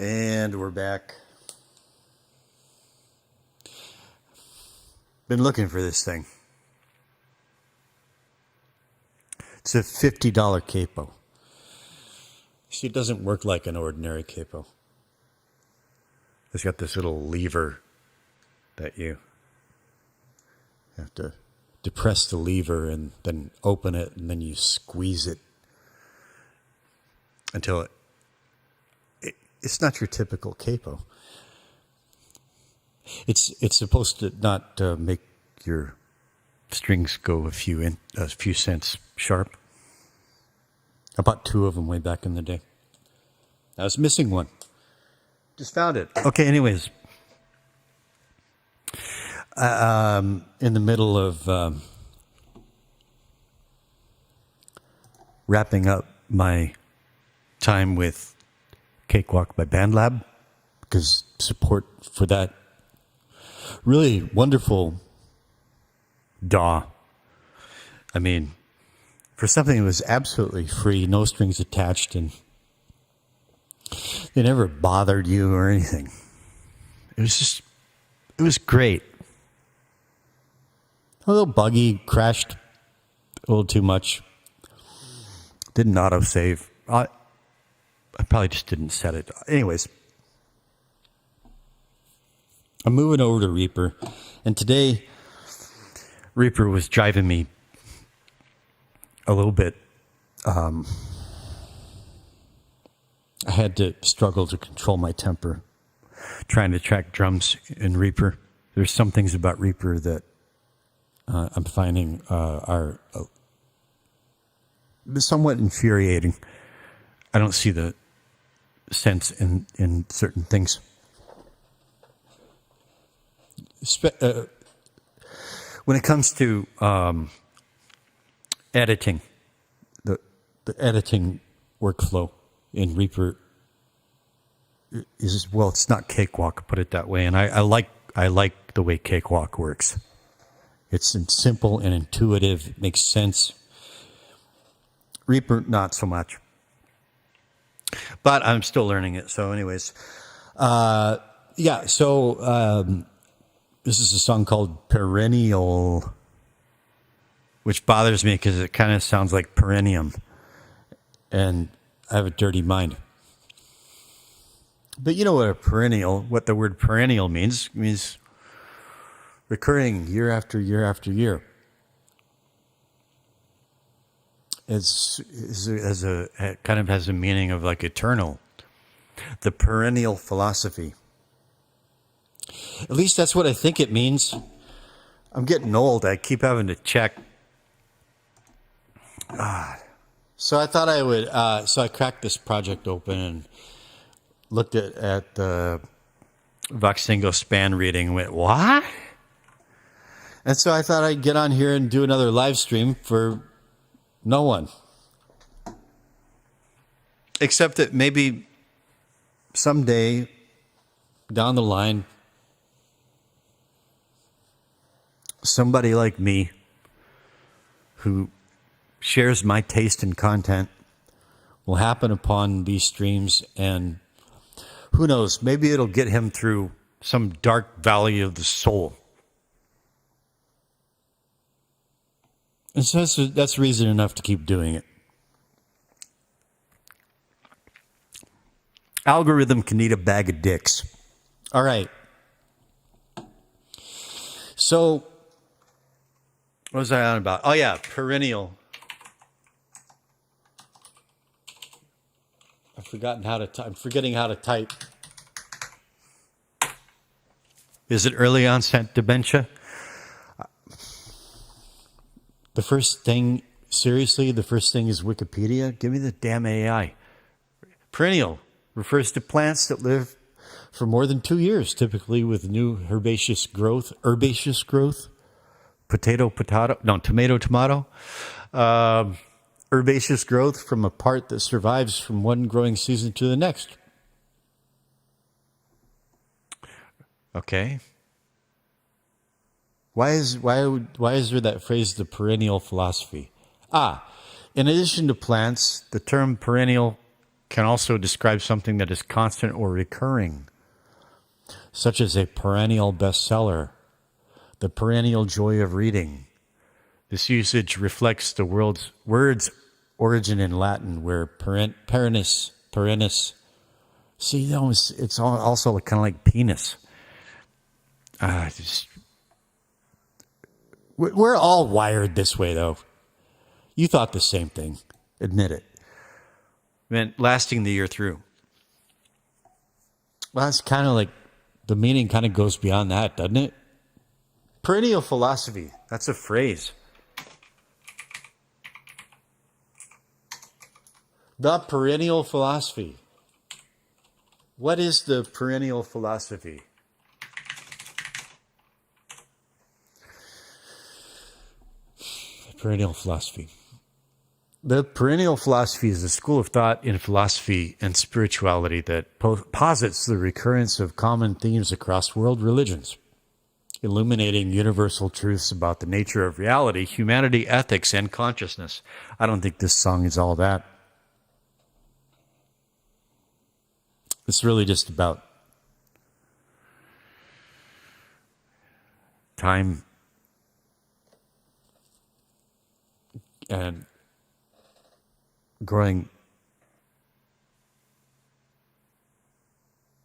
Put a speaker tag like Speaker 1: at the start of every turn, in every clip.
Speaker 1: And we're back. Been looking for this thing. It's a $50 capo. See, it doesn't work like an ordinary capo. It's got this little lever that you have to depress the lever and then open it, and then you squeeze it until it's not your typical capo. It's supposed to not make your strings go a few cents sharp. I bought 2 of them way back in the day. I was missing one. Just found it. Okay, anyways. In the middle of wrapping up my time with Cakewalk by BandLab, because support for that really wonderful DAW. I mean, for something that was absolutely free, no strings attached, and they never bothered you or anything. It was great. A little buggy, crashed a little too much. Didn't autosave. I probably just didn't set it. Anyways, I'm moving over to Reaper, and today Reaper was driving me a little bit. I had to struggle to control my temper trying to track drums in Reaper. There's some things about Reaper that I'm finding are somewhat infuriating. I don't see the sense in certain things. When it comes to editing, the editing workflow in Reaper is, well, it's not Cakewalk, put it that way, and I like the way Cakewalk works. It's simple and intuitive. It makes sense. Reaper, not so much. But I'm still learning it. So anyways, yeah, so this is a song called Perennial, which bothers me because it kind of sounds like perennium. And I have a dirty mind. But you know what the word perennial means. It means recurring year after year after year. It kind of has a meaning of like eternal. The perennial philosophy. At least that's what I think it means. I'm getting old. I keep having to check. So I thought I would. So I cracked this project open and looked at the Voxingo span reading and went, what? And so I thought I'd get on here and do another live stream for no one. Except that maybe someday down the line, somebody like me who shares my taste in content will happen upon these streams, and who knows, maybe it'll get him through some dark valley of the soul. And so that's reason enough to keep doing it. Algorithm can eat a bag of dicks. All right. So, what was I on about? Oh, yeah, perennial. I'm forgetting how to type. Is it early onset dementia? The first thing is Wikipedia. Give me the damn AI. Perennial refers to plants that live for more than 2 years, typically with new herbaceous growth, tomato, herbaceous growth from a part that survives from one growing season to the next. Okay. Why is there that phrase, the perennial philosophy? In addition to plants, the term perennial can also describe something that is constant or recurring, such as a perennial bestseller, the perennial joy of reading. This usage reflects the word's origin in Latin, where perennis. See, it's also kind of like penis. We're all wired this way, though. You thought the same thing. Admit it. Meant lasting the year through. Well, that's kind of like, the meaning kind of goes beyond that, doesn't it? Perennial philosophy. That's a phrase. The perennial philosophy. What is the perennial philosophy? Perennial philosophy. The perennial philosophy is a school of thought in philosophy and spirituality that posits the recurrence of common themes across world religions, illuminating universal truths about the nature of reality, humanity, ethics, and consciousness. I don't think this song is all that. It's really just about time and growing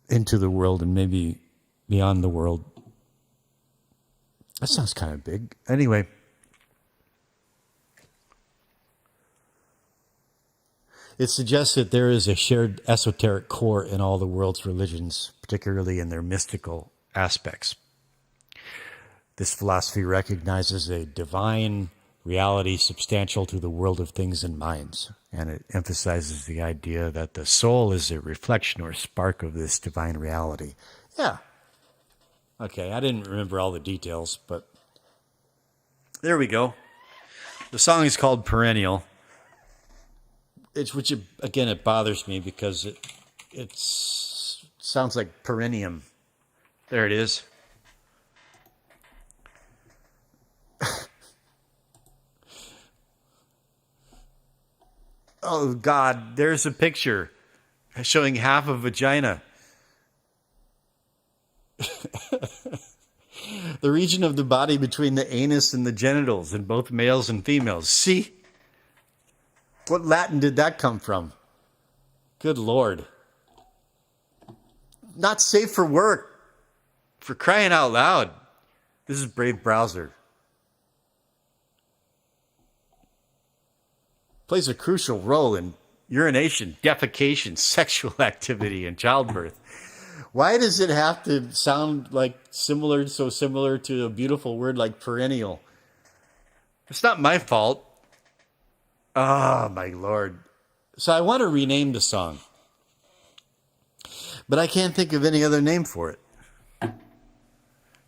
Speaker 1: into the world and maybe beyond the world. That sounds kind of big. Anyway, it suggests that there is a shared esoteric core in all the world's religions, particularly in their mystical aspects. This philosophy recognizes a divine reality substantial to the world of things and minds, and it emphasizes the idea that the soul is a reflection or spark of this divine reality. Yeah. Okay, I didn't remember all the details, but there we go. The song is called Perennial. It bothers me because it sounds like perennium. There it is. Oh, God, there's a picture showing half a vagina. The region of the body between the anus and the genitals in both males and females. See? What Latin did that come from? Good Lord. Not safe for work. For crying out loud. This is Brave Browser. Plays a crucial role in urination, defecation, sexual activity, and childbirth. Why does it have to sound like so similar to a beautiful word like perennial? It's not my fault. Oh, my Lord. So I want to rename the song, but I can't think of any other name for it. And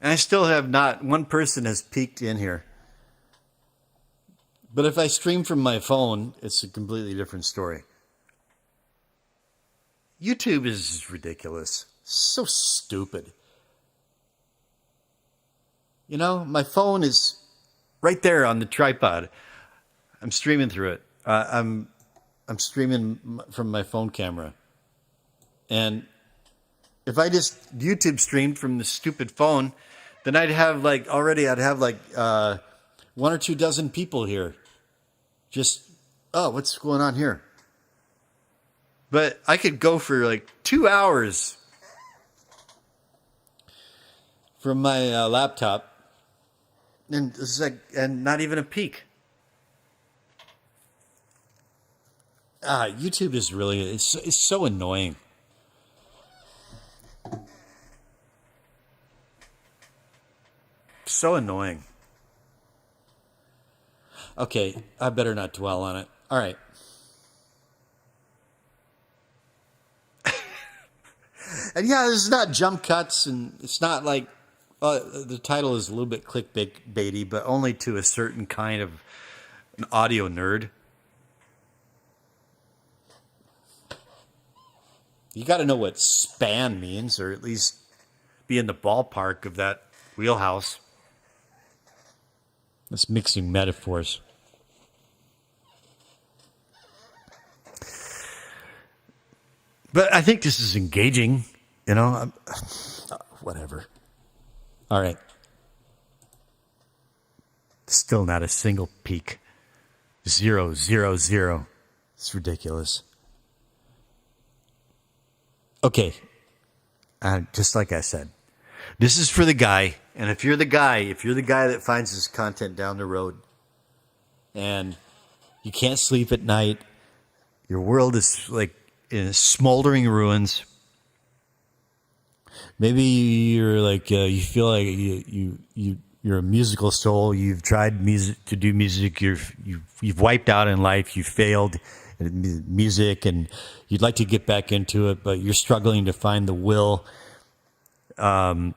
Speaker 1: I still have not. One person has peeked in here. But if I stream from my phone, it's a completely different story. YouTube is ridiculous. So stupid. You know, my phone is right there on the tripod. I'm streaming through it. I'm streaming from my phone camera. And if I just YouTube streamed from the stupid phone, then I'd have like 1 or 2 dozen people here. Just, oh, what's going on here? But I could go for like 2 hours from my laptop, and and not even a peek. YouTube is really it's so annoying. So annoying. Okay, I better not dwell on it. All right. And yeah, this is not jump cuts, and it's not like the title is a little bit clickbaity, but only to a certain kind of an audio nerd. You got to know what span means, or at least be in the ballpark of that wheelhouse. That's mixing metaphors. But I think this is engaging, you know. Whatever. All right. Still not a single peak. 0, 0, 0. It's ridiculous. Okay. Just like I said, this is for the guy. And if you're the guy that finds this content down the road and you can't sleep at night, your world is like in smoldering ruins. Maybe you're like you feel like you're a musical soul. You've tried to do music. You've wiped out in life. You failed at music, and you'd like to get back into it, but you're struggling to find the will. And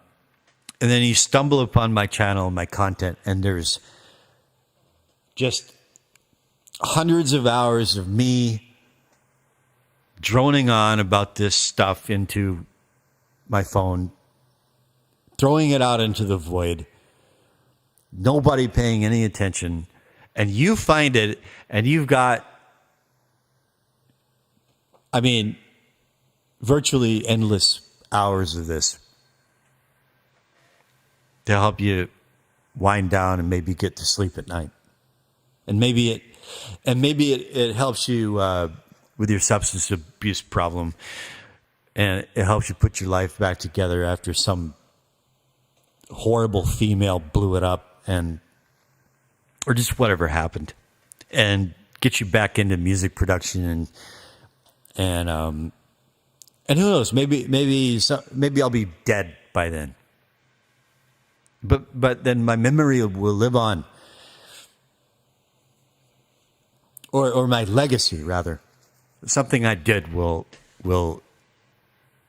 Speaker 1: then you stumble upon my channel, my content, and there's just hundreds of hours of me droning on about this stuff into my phone, throwing it out into the void, nobody paying any attention, and you find it, and you've got, I mean, virtually endless hours of this to help you wind down and maybe get to sleep at night. And maybe it helps you with your substance abuse problem, and it helps you put your life back together after some horrible female blew it up, or just whatever happened, and get you back into music production, and who knows, maybe I'll be dead by then, but then my memory will live on, or my legacy rather, something I did will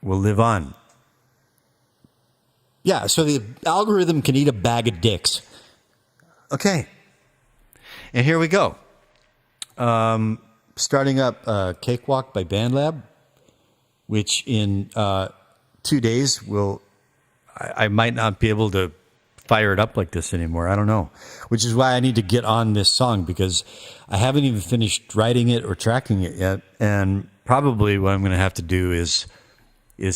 Speaker 1: live on. Yeah, so the algorithm can eat a bag of dicks. Okay. And here we go. Starting up Cakewalk by BandLab, which in 2 days I might not be able to fire it up like this anymore. I don't know. Which is why I need to get on this song, because I haven't even finished writing it or tracking it yet. And probably what I'm going to have to do is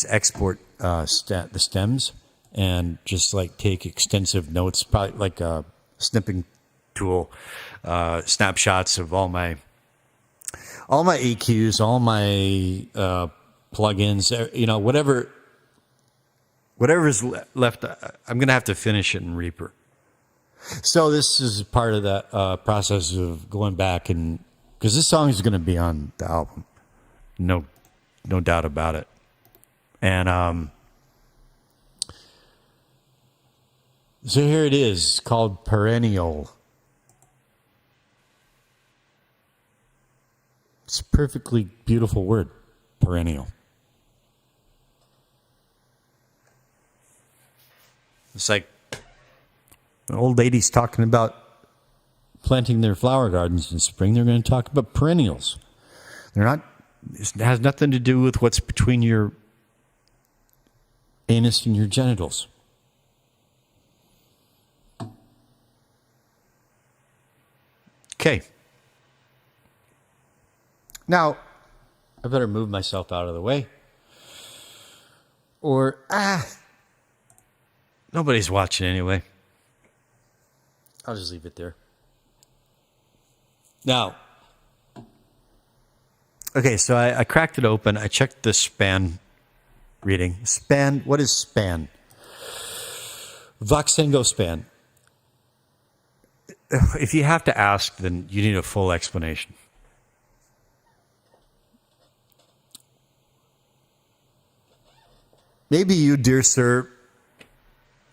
Speaker 1: export the stems and just like take extensive notes, probably like a snipping tool, snapshots of all my EQs, all my plugins, whatever's left. I'm going to have to finish it in Reaper. So this is part of that process of going back, and because this song is going to be on the album, no doubt about it. And so here it is, called Perennial. It's a perfectly beautiful word, perennial. It's like old ladies talking about planting their flower gardens in spring. They're going to talk about perennials. It has nothing to do with what's between your anus and your genitals. Okay. Now, I better move myself out of the way. Or, nobody's watching anyway. I'll just leave it there. Now, okay, so I cracked it open. I checked the span reading. Span, what is span? Voxengo span. If you have to ask, then you need a full explanation. Maybe you, dear sir,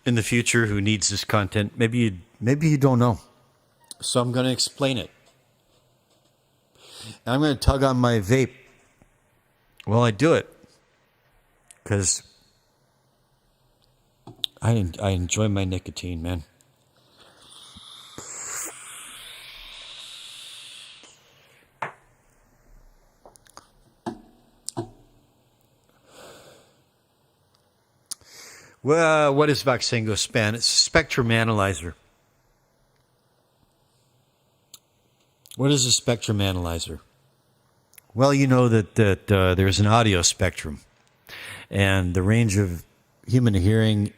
Speaker 1: in the future who needs this content, maybe you don't know. So I'm going to explain it. And I'm going to tug on my vape while I do it, because I enjoy my nicotine, man. Well, what is Voxengo span? It's a spectrum analyzer. What is a spectrum analyzer? Well, you know that there's an audio spectrum, and the range of human hearing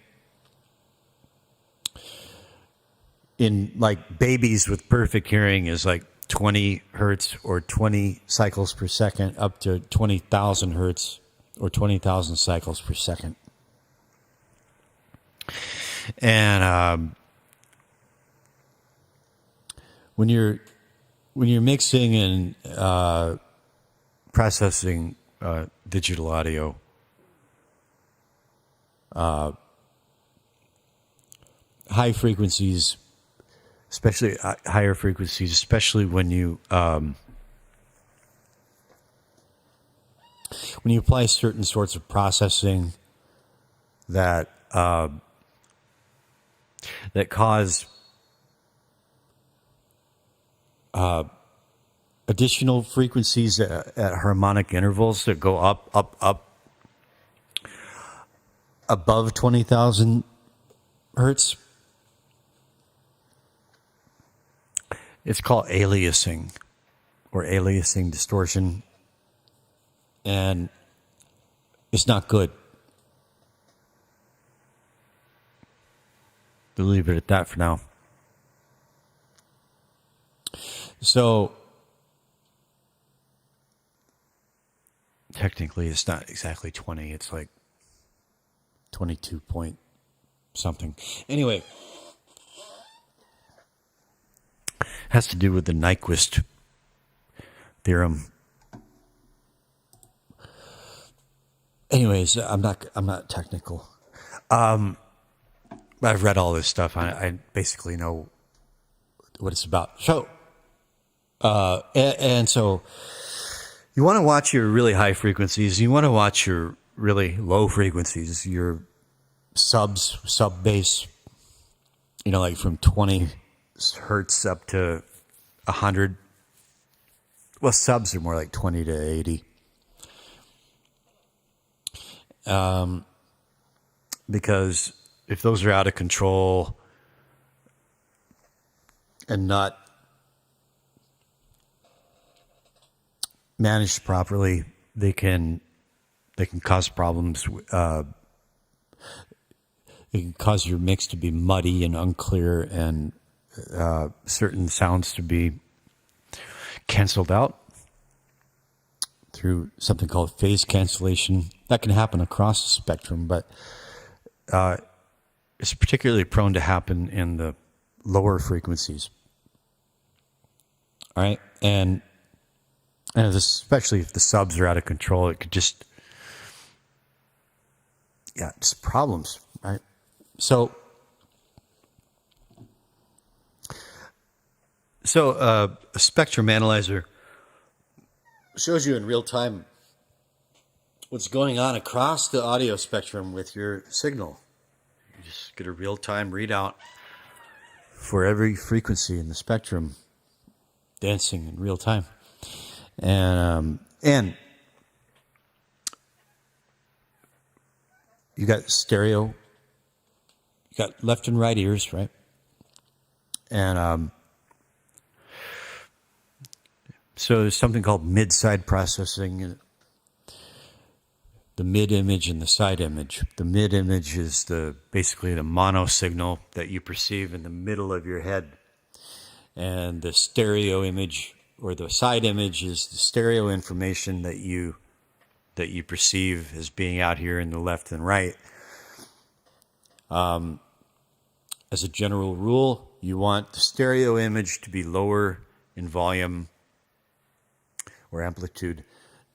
Speaker 1: in like babies with perfect hearing is like 20 hertz or 20 cycles per second up to 20,000 hertz or 20,000 cycles per second. And when you're mixing and processing digital audio, high frequencies, especially higher frequencies, especially when you apply certain sorts of processing that that cause additional frequencies at harmonic intervals that go up above 20,000 hertz. It's called aliasing or aliasing distortion, and it's not good. We'll leave it at that for now. So, technically, it's not exactly 20. It's like 22 point something. Anyway, has to do with the Nyquist theorem. Anyways, I'm not technical. I've read all this stuff. I basically know what it's about. So, and so you want to watch your really high frequencies. You want to watch your really low frequencies, your subs, sub bass, like from 20 hertz up to 100. Well, subs are more like 20 to 80. Because if those are out of control and not managed properly, they can cause problems. It can cause your mix to be muddy and unclear, and certain sounds to be canceled out through something called phase cancellation. That can happen across the spectrum, but it's particularly prone to happen in the lower frequencies. All right, and especially if the subs are out of control, it could just problems, right? So a spectrum analyzer shows you in real time what's going on across the audio spectrum with your signal. You just get a real-time readout for every frequency in the spectrum, dancing in real time. And you got stereo, you got left and right ears, right? And so there's something called mid-side processing. The mid image and the side image. The mid image is basically the mono signal that you perceive in the middle of your head. And the stereo image or the side image is the stereo information that you perceive as being out here in the left and right. As a general rule, you want the stereo image to be lower in volume or amplitude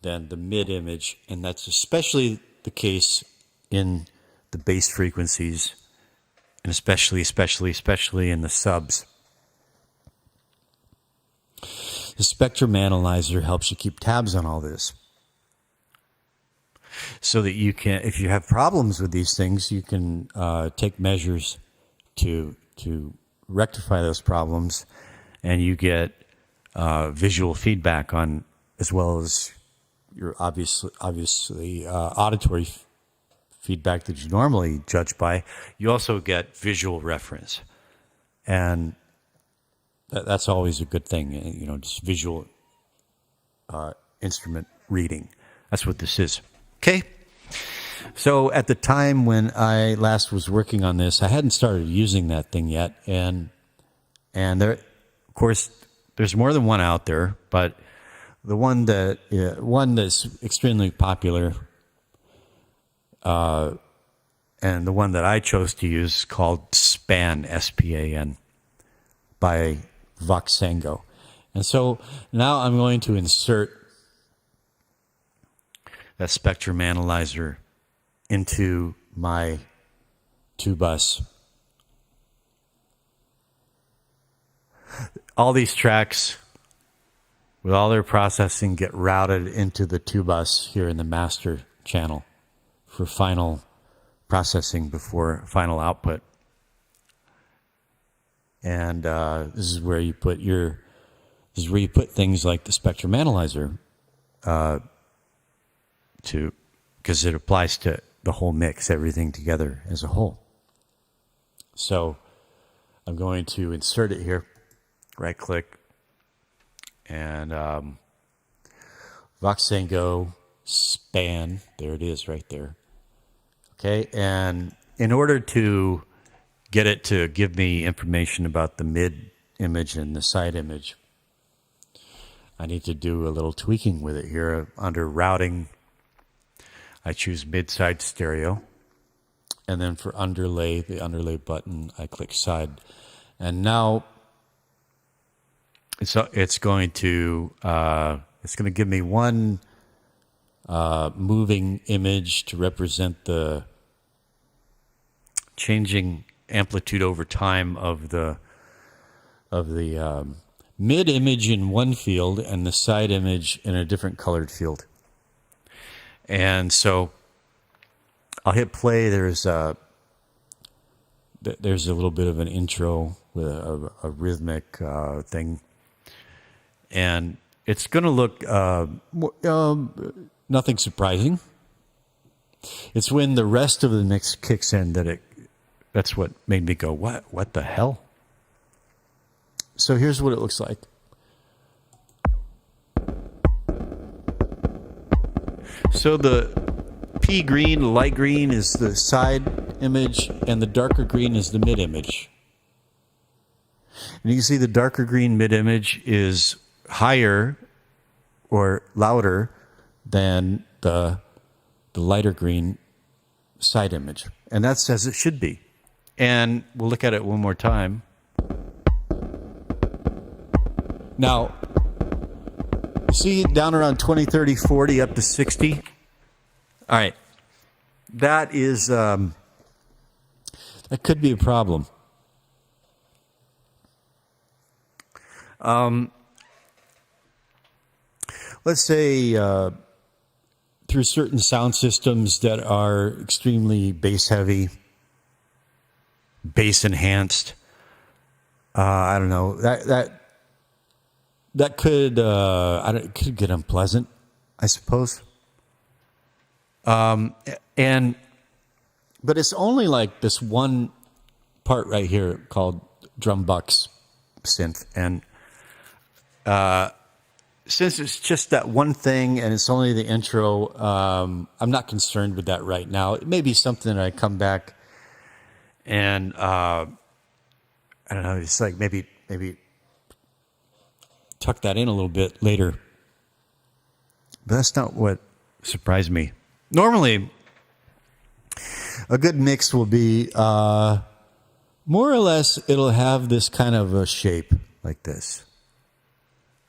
Speaker 1: than the mid image, and that's especially the case in the bass frequencies, and especially in the subs. The spectrum analyzer helps you keep tabs on all this, so that you can, if you have problems with these things, you can take measures to rectify those problems, and you get visual feedback on, as well as your obviously auditory feedback that you normally judge by. You also get visual reference, and that's always a good thing. Just visual instrument reading. That's what this is. Okay? So at the time when I last was working on this, I hadn't started using that thing yet. And there, of course, there's more than one out there, but the one that's extremely popular, and the one that I chose to use is called SPAN, S-P-A-N, by Voxengo. And so now I'm going to insert that spectrum analyzer into my 2-bus. All these tracks, with all their processing, get routed into the 2-bus here in the master channel for final processing before final output. And this is where you put things like the spectrum analyzer because it applies to the whole mix, everything together as a whole. So I'm going to insert it here, right click, and Voxengo SPAN, there it is right there. Okay, and in order to get it to give me information about the mid image and the side image, I need to do a little tweaking with it here. Under routing, I choose mid-side stereo, and then for underlay, the underlay button, I click side. And now it's going to give me one moving image to represent the changing amplitude over time of the mid image in one field and the side image in a different colored field. And so I'll hit play. There's a little bit of an intro with a rhythmic thing, and it's going to look nothing surprising. It's when the rest of the mix kicks in that's what made me go, what the hell? So here's what it looks like. So the pea green, light green is the side image, and the darker green is the mid image. And you can see the darker green mid image is higher or louder than the lighter green side image. And that's as it should be. And we'll look at it one more time. Now, you see down around 20, 30, 40, up to 60? All right. That is, that could be a problem. Let's say through certain sound systems that are extremely bass heavy, bass enhanced, I don't know, that could it could get unpleasant, I suppose. But it's only like this one part right here called drum bucks synth, and since it's just that one thing and it's only the intro, I'm not concerned with that right now. It may be something that I come back and I don't know, it's like maybe tuck that in a little bit later. But that's not what surprised me. Normally, a good mix will be more or less, it'll have this kind of a shape like this.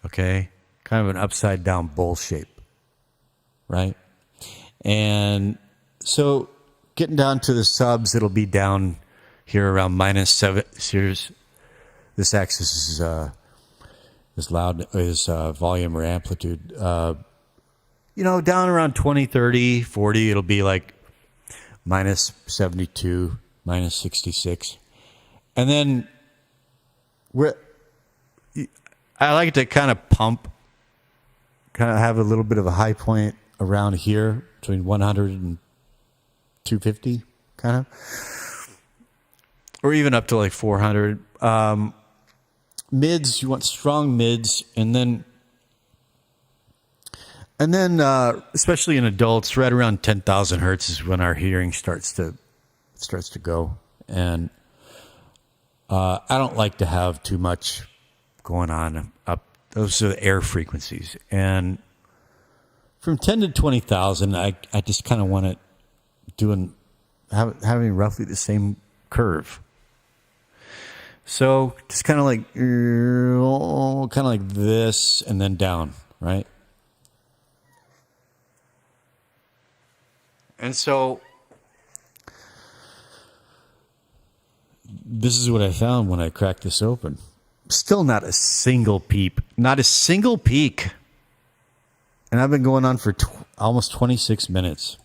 Speaker 1: Okay? Kind of an upside down bowl shape. Right? And so getting down to the subs, it'll be down here around -7. Here's this axis is volume or amplitude. Down around 20, 30, 40, it'll be like -72, -66. And then I like to kind of pump, kind of have a little bit of a high point around here between 100 and 250, kind of. Or even up to like 400. Mids, you want strong mids, and then And then, especially in adults, right around 10,000 hertz is when our hearing starts to go. And I don't like to have too much going on up. Those are the air frequencies. And from 10 to 20,000, I just kind of want it having roughly the same curve. So just kind of like this and then down, right? And so this is what I found when I cracked this open. Still not a single peep. Not a single peak. And I've been going on for almost 26 minutes.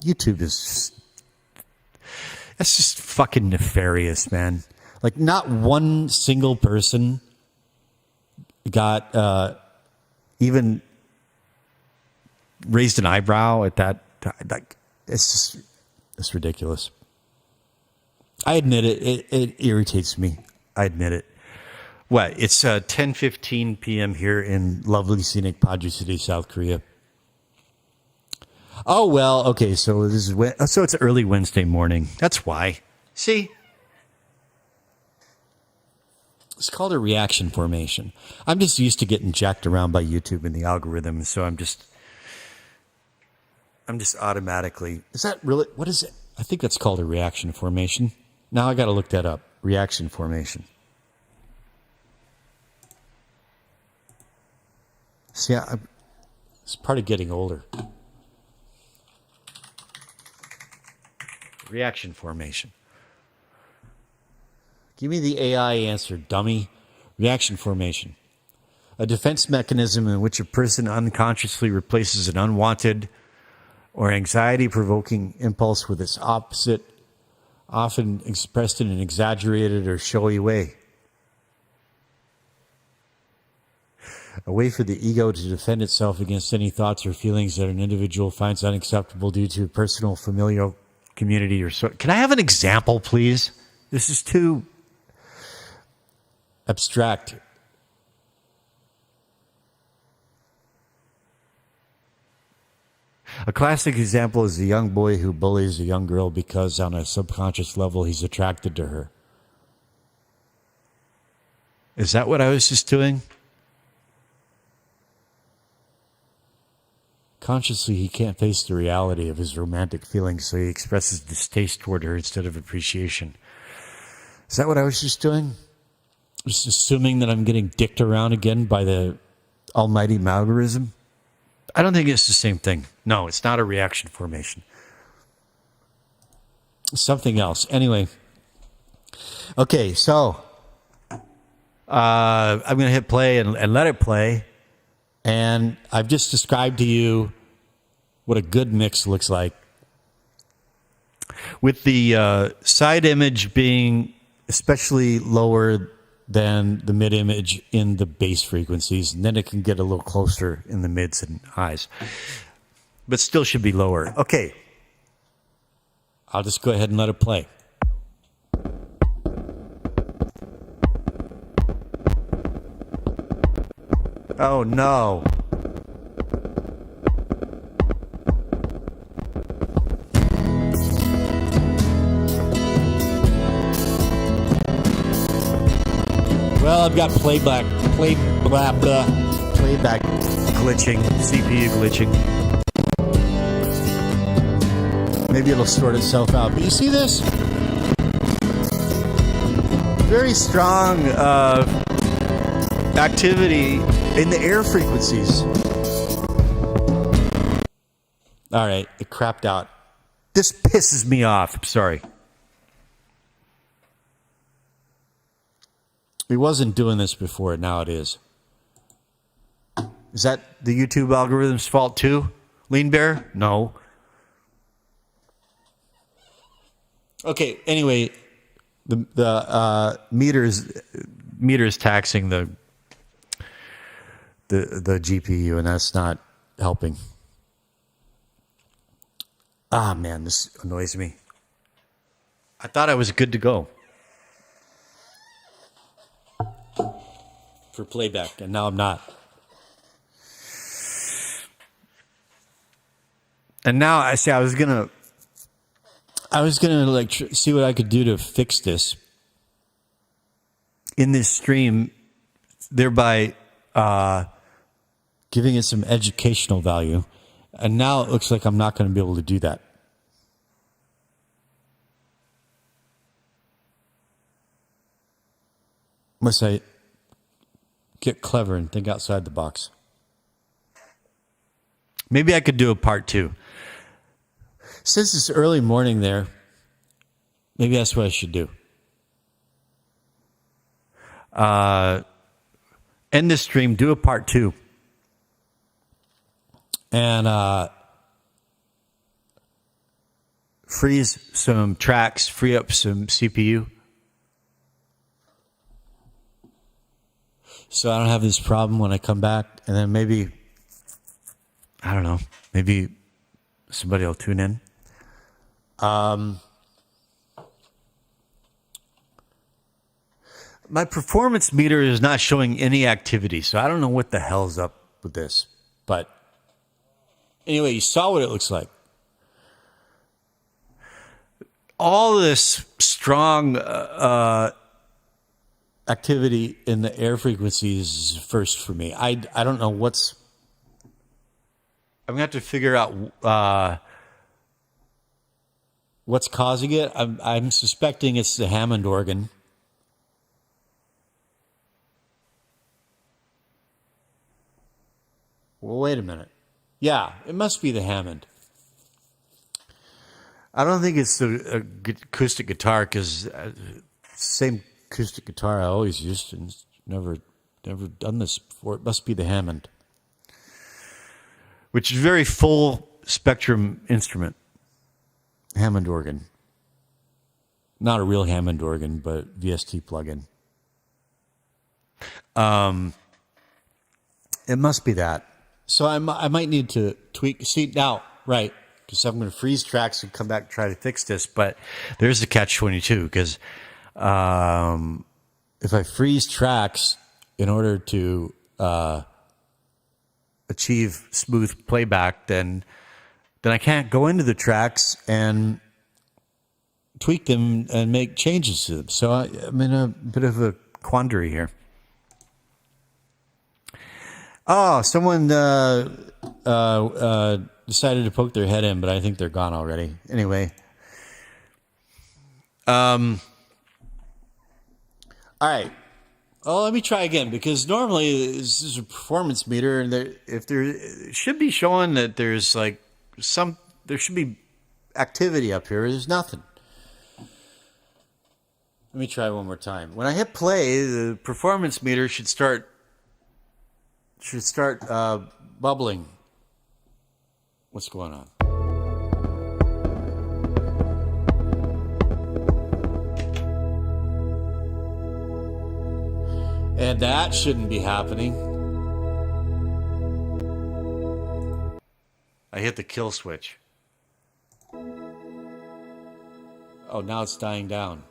Speaker 1: YouTube is that's just fucking nefarious, man. Like, not one single person got even raised an eyebrow at that. Like, it's ridiculous. I admit it. It irritates me. I admit it. What? It's 10:15 p.m. here in lovely, scenic Padre City, South Korea. Oh, well, okay, so it's early Wednesday morning. That's why. See? It's called a reaction formation. I'm just used to getting jacked around by YouTube and the algorithm, so I'm just automatically... Is that really... What is it? I think that's called a reaction formation. Now I got to look that up. Reaction formation. See, it's part of getting older. Reaction formation. Give me the AI answer, dummy. Reaction formation. A defense mechanism in which a person unconsciously replaces an unwanted or anxiety-provoking impulse with its opposite, often expressed in an exaggerated or showy way. A way for the ego to defend itself against any thoughts or feelings that an individual finds unacceptable due to personal, familial, community, or so. Can I have an example, please? This is too abstract. A classic example is a young boy who bullies a young girl because on a subconscious level he's attracted to her. Is that what I was just doing? Consciously, he can't face the reality of his romantic feelings, so he expresses distaste toward her instead of appreciation. Is that what I was just doing? Just assuming that I'm getting dicked around again by the almighty algorithm? I don't think it's the same thing. No, it's not a reaction formation. Something else. Anyway. Okay, so I'm going to hit play and let it play. And I've just described to you what a good mix looks like. With the side image being especially lower than the mid image in the bass frequencies. And then it can get a little closer in the mids and highs. But still should be lower. Okay. I'll just go ahead and let it play. Oh, no. Well, I've got playback glitching, CPU glitching. Maybe it'll sort itself out. But you see this? Very strong activity in the air frequencies. All right, it crapped out. This pisses me off. I'm sorry. It wasn't doing this before, now it is. Is that the YouTube algorithm's fault too? Lean Bear? No. Okay, anyway, the meter is taxing the GPU, and that's not helping. Ah, man, this annoys me. I thought I was good to go for playback, and now I'm not. And now I was gonna like see what I could do to fix this in this stream, thereby giving it some educational value. And now it looks like I'm not going to be able to do that. Unless I get clever and think outside the box. Maybe I could do a part 2. Since it's early morning there, maybe that's what I should do. End this stream, do a part 2. And freeze some tracks, free up some CPU. So I don't have this problem when I come back. And then maybe, I don't know, maybe somebody will tune in. My performance meter is not showing any activity, so I don't know what the hell's up with this. But anyway, you saw what it looks like. All this strong activity in the air frequencies is first for me. I don't know what's... I'm going to have to figure out what's causing it. I'm suspecting it's the Hammond organ. Well, wait a minute. Yeah, it must be the Hammond. I don't think it's the acoustic guitar, because same acoustic guitar I always used and never done this before. It must be the Hammond, which is a very full spectrum instrument. Hammond organ. Not a real Hammond organ, but VST plugin. It must be that. So I might need to tweak. See, now, right, because I'm going to freeze tracks and come back and try to fix this. But there's the catch-22, because if I freeze tracks in order to achieve smooth playback, then I can't go into the tracks and tweak them and make changes to them. So I'm in a bit of a quandary here. Oh, someone decided to poke their head in, but I think they're gone already. Anyway. All right. Well, let me try again, because normally this is a performance meter, and it should be showing that there's like there should be activity up here. There's nothing. Let me try one more time. When I hit play, the performance meter should start bubbling. What's going on? And that shouldn't be happening. I hit the kill switch. Oh, now it's dying down.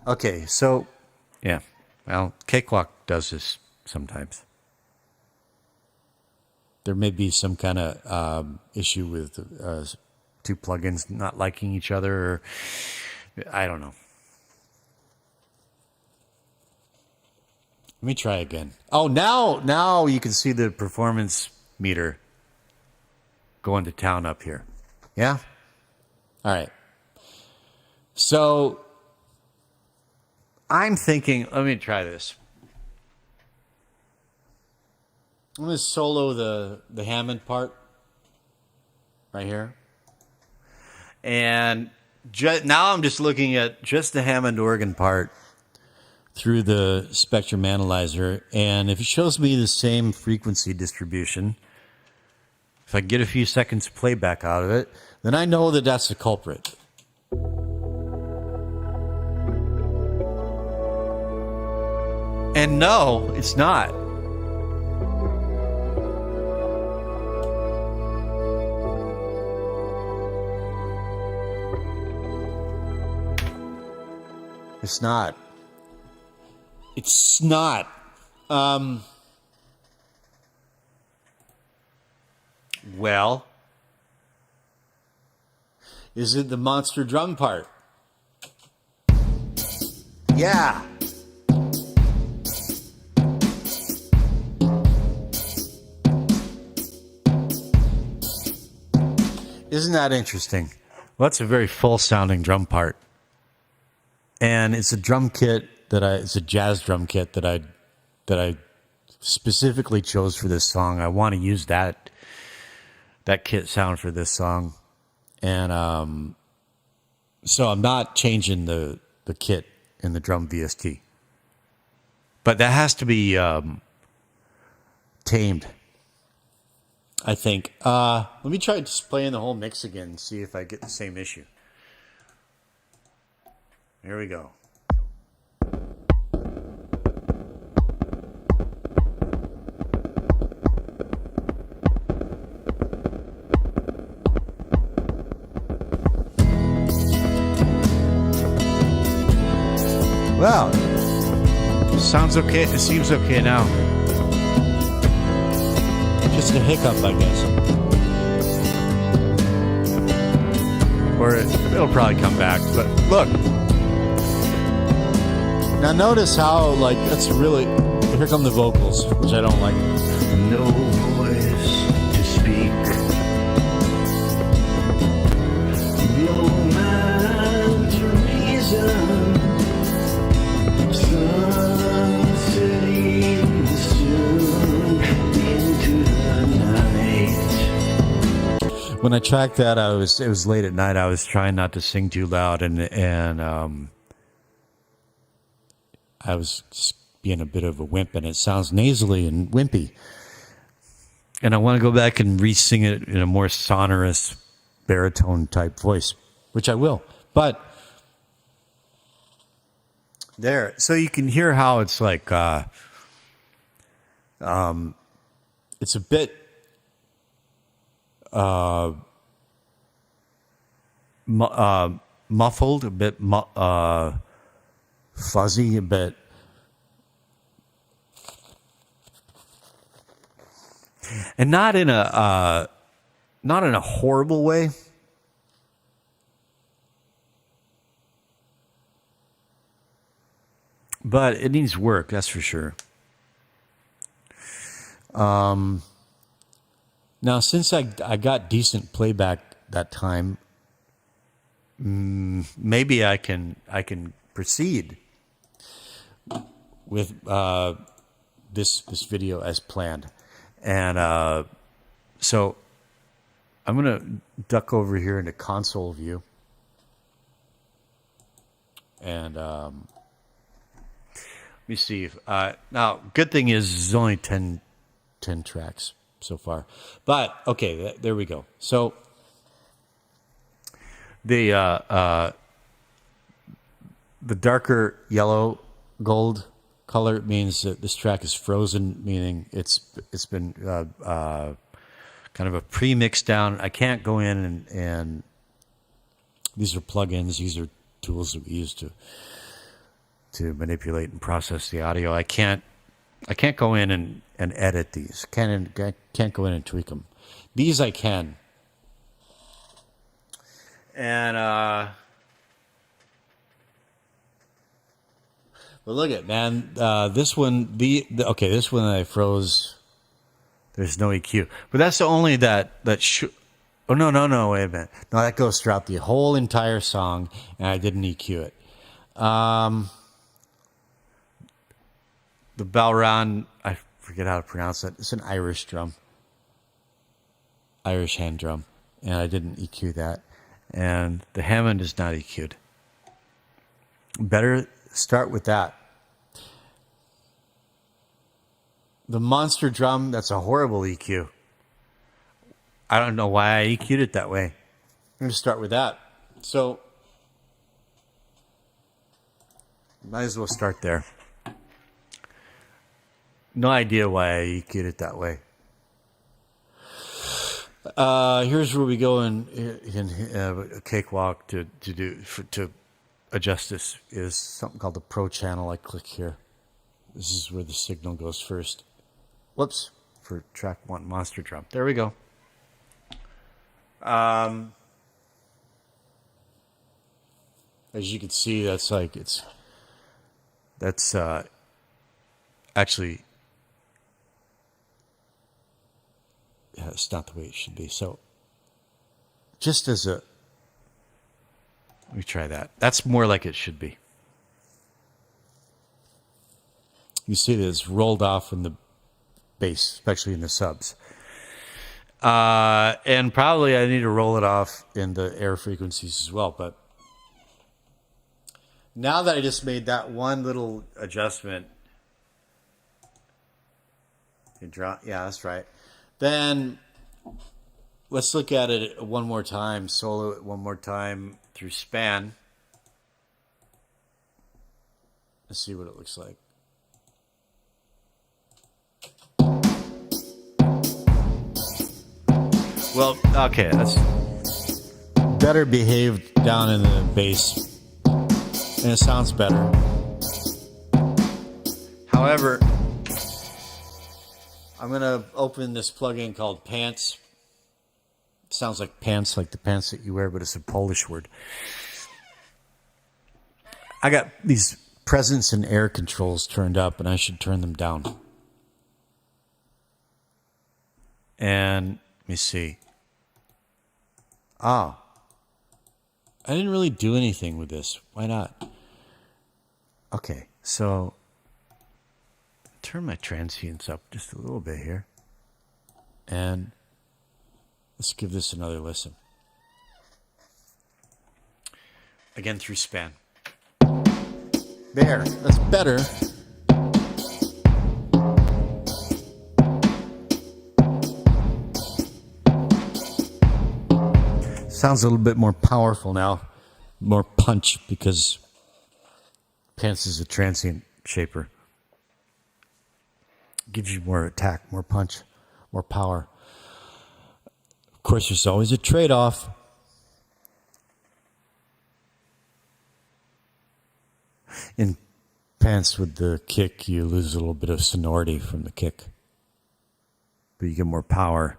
Speaker 1: Okay, so, yeah. Well, Cakewalk does this sometimes. There may be some kind of issue with two plugins not liking each other, or I don't know. Let me try again. Oh, now you can see the performance meter going to town up here. Yeah? All right. So I'm thinking, let me try this. I'm going to solo the Hammond part right here. And now I'm just looking at just the Hammond organ part through the spectrum analyzer. And if it shows me the same frequency distribution, if I get a few seconds playback out of it, then I know that that's the culprit. And no, it's not. It's not. It's not. Well, Is it the monster drum part? Yeah. Isn't that interesting? Well, that's a very full sounding drum part. And it's a drum kit it's a jazz drum kit that I specifically chose for this song. I want to use that kit sound for this song. And so I'm not changing the kit in the drum VST. But that has to be tamed, I think. Let me try just playing the whole mix again and see if I get the same issue. Here we go. Well, sounds okay. It seems okay now. Just a hiccup, I guess. Or it'll probably come back. But look. Now notice how, like, that's really... Here come the vocals, which I don't like. No voice to speak. No man to reason. Sun setting soon into the night. When I tracked that, it was late at night. I was trying not to sing too loud, and I was just being a bit of a wimp, and it sounds nasally and wimpy. And I want to go back and re-sing it in a more sonorous baritone type voice, which I will. But there, so you can hear how it's like, it's a bit muffled, a bit fuzzy, a bit. And not in a horrible way. But it needs work, that's for sure. Now, since I got decent playback that time, maybe I can proceed with this video as planned. And so I'm going to duck over here into console view. And let me see. Now, good thing is there's only 10 tracks so far. But, okay, there we go. So the darker yellow gold color means that this track is frozen, meaning it's been kind of a pre-mix down. I can't go in and these are plugins. These are tools that we use to manipulate and process the audio. I can't go in and edit these. Can't go in and tweak them. These I can. And but look at, man, this one, this one that I froze, there's no EQ. But that's the only that oh, no, wait a minute. No, that goes throughout the whole entire song, and I didn't EQ it. The Balran, I forget how to pronounce it. It's an Irish drum. Irish hand drum. And I didn't EQ that. And the Hammond is not EQ'd. Better start with that. The monster drum, that's a horrible EQ. I don't know why I EQ'd it that way. I'm going to start with that. So, might as well start there. No idea why I EQ'd it that way. Here's where we go in a cakewalk to adjust this is something called the Pro channel. I click here. This is where the signal goes first. Whoops, for track 1 monster drum. There we go. As you can see, that's actually, yeah, it's not the way it should be. So just as a, let me try that. That's more like it should be. You see that it's rolled off in the bass, especially in the subs. And probably I need to roll it off in the air frequencies as well. But now that I just made that one little adjustment, yeah, that's right. Then let's look at it one more time, solo it one more time through span. Let's see what it looks like. Well, okay, that's better behaved down in the bass, and it sounds better. However, I'm going to open this plugin called Pants. It sounds like pants, like the pants that you wear, but it's a Polish word. I got these presence and air controls turned up, and I should turn them down. And let me see. I didn't really do anything with this. Why not? Okay, so turn my transients up just a little bit here. And let's give this another listen. Again through span. There, that's better. Sounds a little bit more powerful now, more punch, because Pants is a transient shaper. Gives you more attack, more punch, more power. Of course, there's always a trade-off. In Pants with the kick, you lose a little bit of sonority from the kick, but you get more power.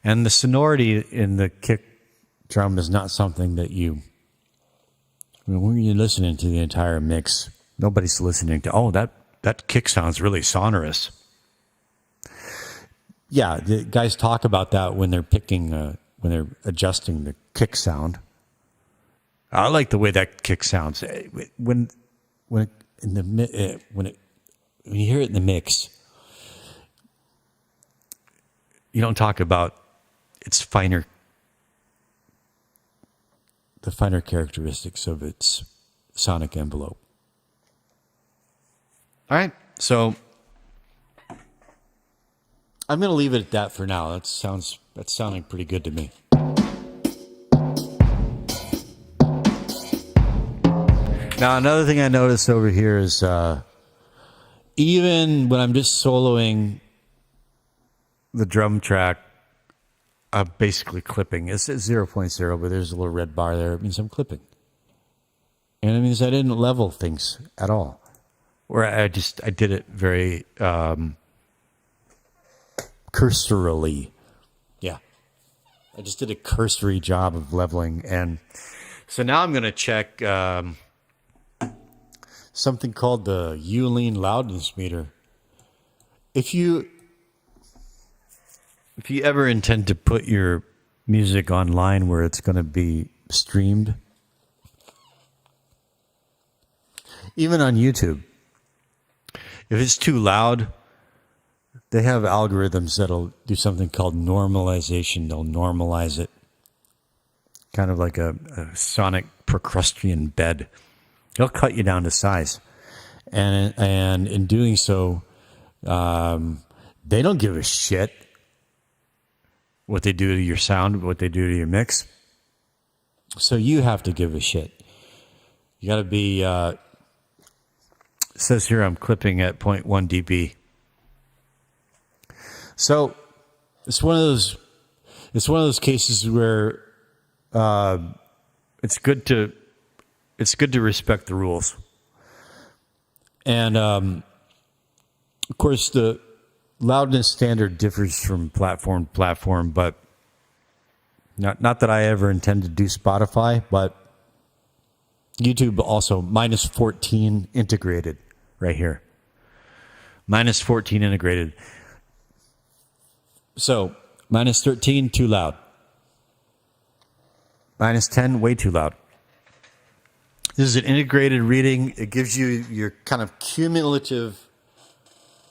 Speaker 1: And the sonority in the kick drum is not something that when you're listening to the entire mix, nobody's listening to, oh, that kick sounds really sonorous. Yeah, the guys talk about that when they're when they're adjusting the kick sound. I like the way that kick sounds. When you hear it in the mix, you don't talk about its finer, the finer characteristics of its sonic envelope. All right, so I'm going to leave it at that for now. That's sounding pretty good to me. Now, another thing I noticed over here is even when I'm just soloing the drum track, I'm basically clipping. It's at 0.0, but there's a little red bar there. It means I'm clipping. And it means I didn't level things at all. Or I did it very cursorily. Yeah. I just did a cursory job of leveling. And so now I'm going to check something called the Uline loudness meter. If you ever intend to put your music online where it's going to be streamed, even on YouTube, if it's too loud, they have algorithms that'll do something called normalization. They'll normalize it, kind of like a sonic Procrustean bed. They'll cut you down to size, and in doing so, they don't give a shit what they do to your sound, what they do to your mix. So you have to give a shit. You got to be. It says here I'm clipping at 0.1 dB. So it's one of those cases where it's good to respect the rules. And of course, the loudness standard differs from platform to platform, but not that I ever intend to do Spotify, but YouTube also minus 14 integrated right here. Minus 14 integrated. So minus 13, too loud. Minus 10, way too loud. This is an integrated reading. It gives you your kind of cumulative.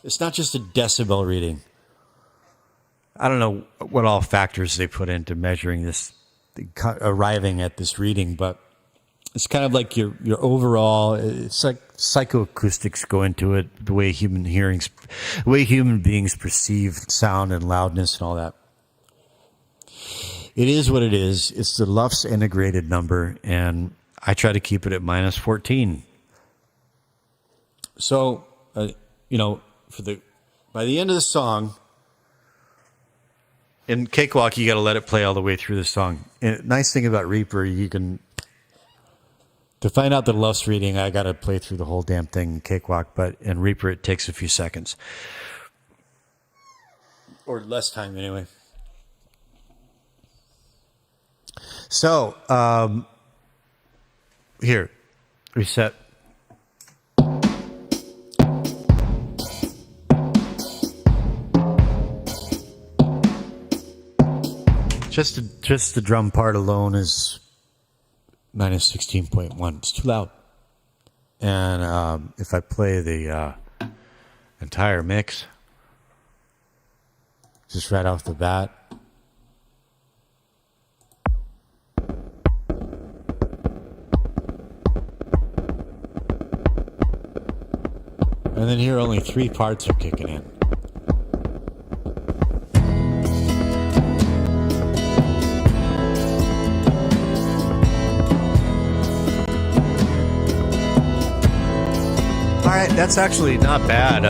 Speaker 1: It's not just a decibel reading. I don't know what all factors they put into measuring this, arriving at this reading, but it's kind of like your overall. It's like psychoacoustics go into it, the way human beings perceive sound and loudness and all that. It is what it is. It's the Luft's integrated number, and I try to keep it at minus 14. So, by the end of the song, in Cakewalk, you got to let it play all the way through the song. And nice thing about Reaper, you can, to find out the Luft's reading, I got to play through the whole damn thing in Cakewalk, but in Reaper, it takes a few seconds. Or less time, anyway. So, here, reset. Just the drum part alone is minus 16.1. It's too loud. And if I play the entire mix, just right off the bat, and then here only 3 parts are kicking in. All right, that's actually not bad.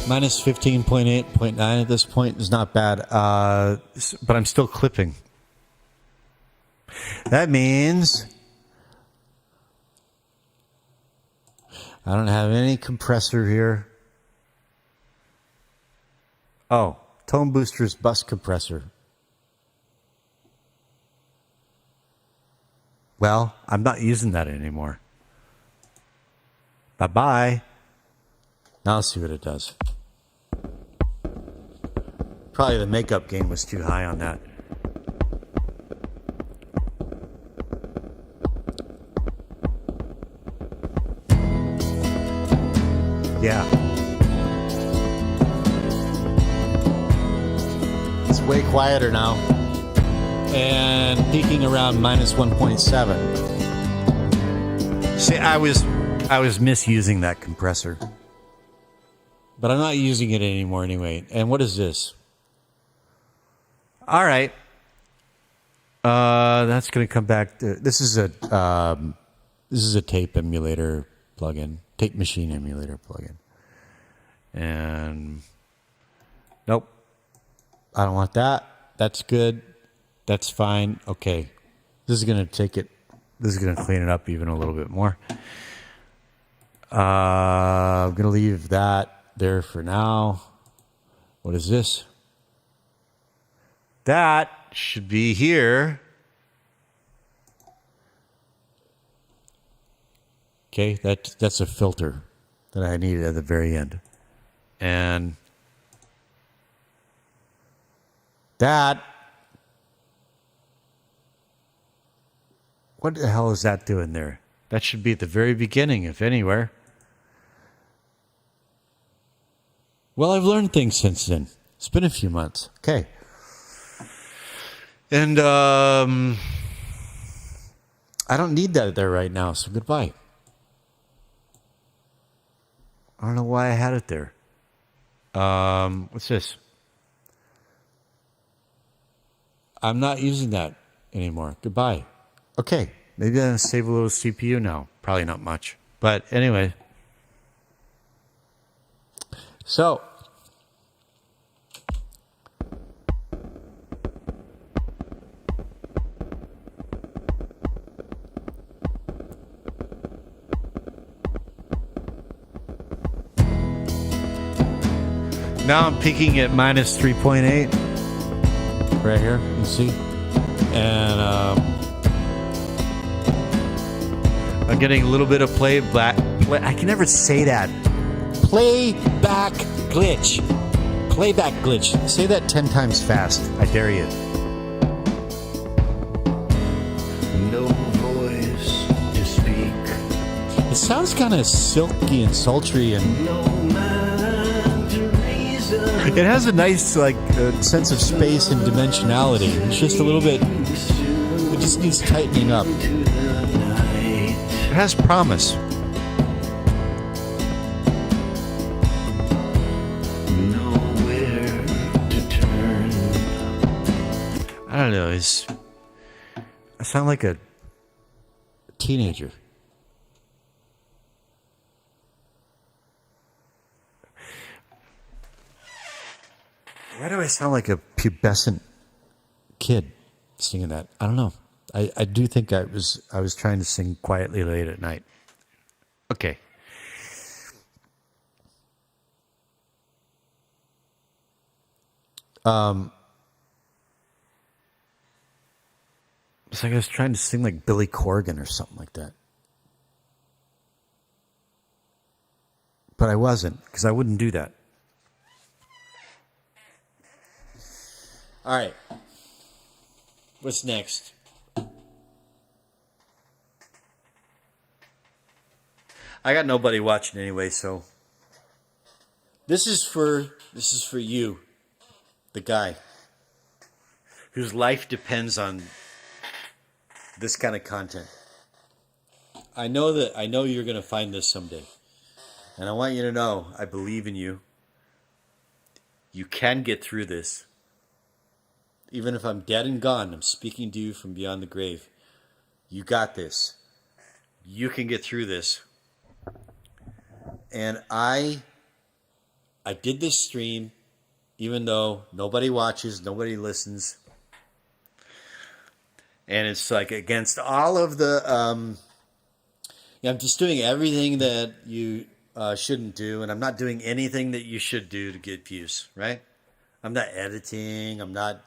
Speaker 1: Minus 15.8.9 at this point is not bad, but I'm still clipping. That means I don't have any compressor here. Oh, Tone Booster's bus compressor. Well, I'm not using that anymore. Bye-bye. Now let's see what it does. Probably the makeup gain was too high on that. Yeah. It's way quieter now. And peaking around minus 1.7. See, I was misusing that compressor. But I'm not using it anymore anyway. And what is this? All right. That's going to come back to, this is a tape emulator plugin. Tape machine emulator plugin. And nope. I don't want that. That's good. That's fine. Okay. This is going to clean it up even a little bit more. I'm going to leave that there for now. What is this? That should be here. Okay, that's a filter that I needed at the very end. And that, what the hell is that doing there? That should be at the very beginning, if anywhere. Well, I've learned things since then. It's been a few months. Okay. And I don't need that there right now, so goodbye. I don't know why I had it there. What's this? I'm not using that anymore. Goodbye. Okay. Maybe I'm going to save a little CPU now. Probably not much. But anyway. So. Now I'm peaking at minus 3.8. Right here, you see? And I'm getting a little bit of playback. I can never say that. Playback glitch. Playback glitch. Say that 10 times fast. I dare you. No voice to speak. It sounds kind of silky and sultry, and no man to reason. It has a nice sense of space and dimensionality. It's just a little bit. It just needs tightening up. It has promise. I don't know. I sound like a teenager. Why do I sound like a pubescent kid singing that? I don't know. I do think I was trying to sing quietly late at night. Okay. It's like I was trying to sing like Billy Corgan or something like that. But I wasn't, because I wouldn't do that. All right. What's next? I got nobody watching anyway, so this is for you, the guy whose life depends on this kind of content. I know you're going to find this someday. And I want you to know, I believe in you. You can get through this. Even if I'm dead and gone, I'm speaking to you from beyond the grave. You got this. You can get through this. And I did this stream, even though nobody watches, nobody listens. And it's like against all of the, I'm just doing everything that you shouldn't do. And I'm not doing anything that you should do to get views, right? I'm not editing. I'm not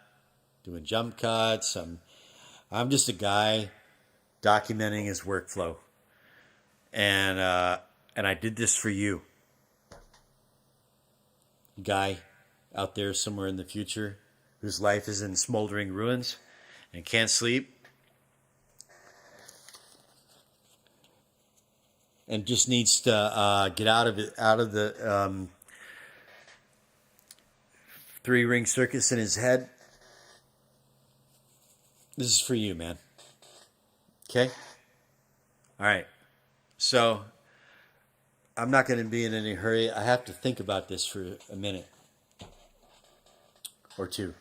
Speaker 1: doing jump cuts. I'm just a guy documenting his workflow. And I did this for you. Guy out there somewhere in the future whose life is in smoldering ruins and can't sleep and just needs to get out of the three-ring circus in his head. This is for you, man. Okay? All right. So I'm not going to be in any hurry. I have to think about this for a minute or two.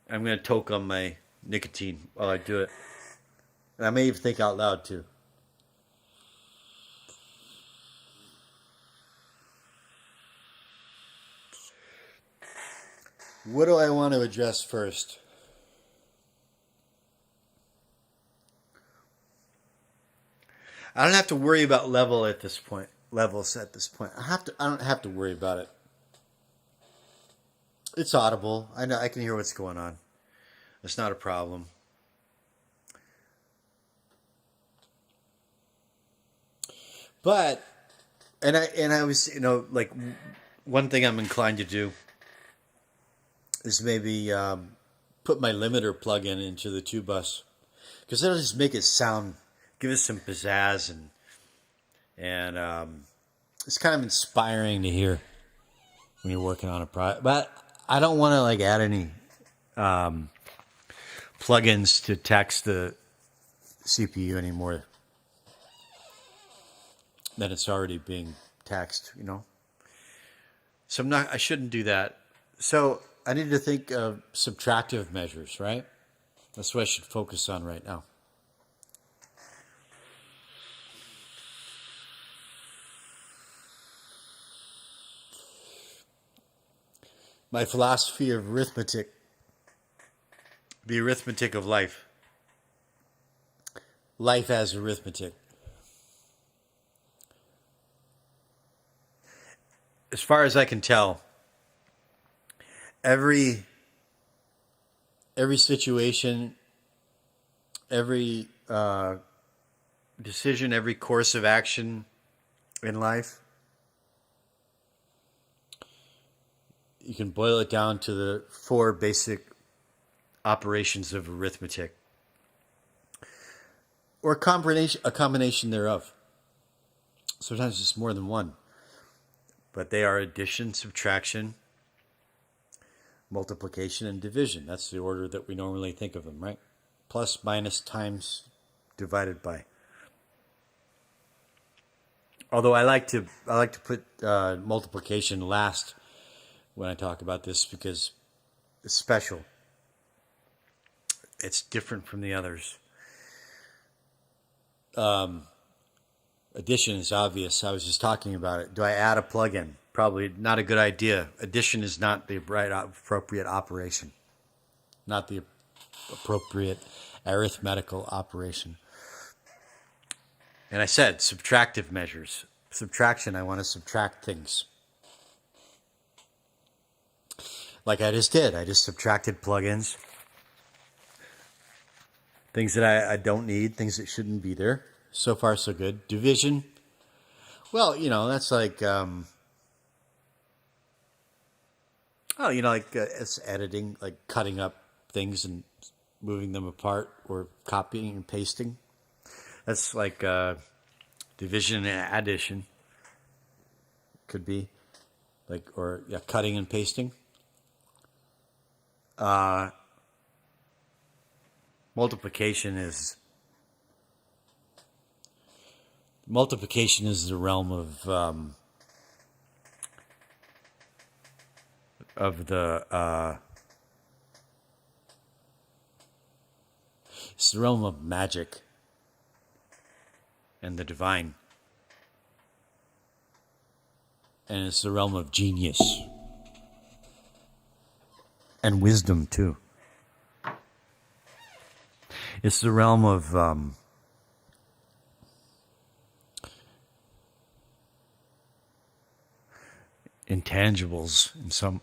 Speaker 1: I'm going to toke on my nicotine while I do it. And I may even think out loud, too. What do I want to address first? I don't have to worry about levels at this point. I don't have to worry about it. It's audible. I know I can hear what's going on. It's not a problem. But and I was, like, one thing I'm inclined to do is maybe put my limiter plug-in into the 2-bus, because that'll just make it sound, give us some pizzazz, and it's kind of inspiring to hear when you're working on a project. But I don't want to like add any plugins to tax the CPU anymore than it's already being taxed, So I shouldn't do that. So I need to think of subtractive measures, right? That's what I should focus on right now. My philosophy of arithmetic, the arithmetic of life. Life as arithmetic. As far as I can tell, every every situation, every decision, every course of action in life, you can boil it down to the four basic operations of arithmetic, or a combination thereof. Sometimes it's more than one, but they are addition, subtraction, multiplication, and division. That's the order that we normally think of them, right? Plus, minus, times, divided by. Although I like to put multiplication last when I talk about this because it's special. It's different from the others. Addition is obvious. I was just talking about it. Do I add a plugin? Probably not a good idea. Addition is not the right appropriate operation, not the appropriate arithmetical operation. And I said subtractive measures. Subtraction, I want to subtract things. Like I just did. I just subtracted plugins. Things that I don't need, things that shouldn't be there. So far, so good. Division. Well, that's like, it's editing, like cutting up things and moving them apart or copying and pasting. That's like division and addition. Could be like, or cutting and pasting. Multiplication is the realm of the it's the realm of magic and the divine, and it's the realm of genius and wisdom too. It's the realm of intangibles in some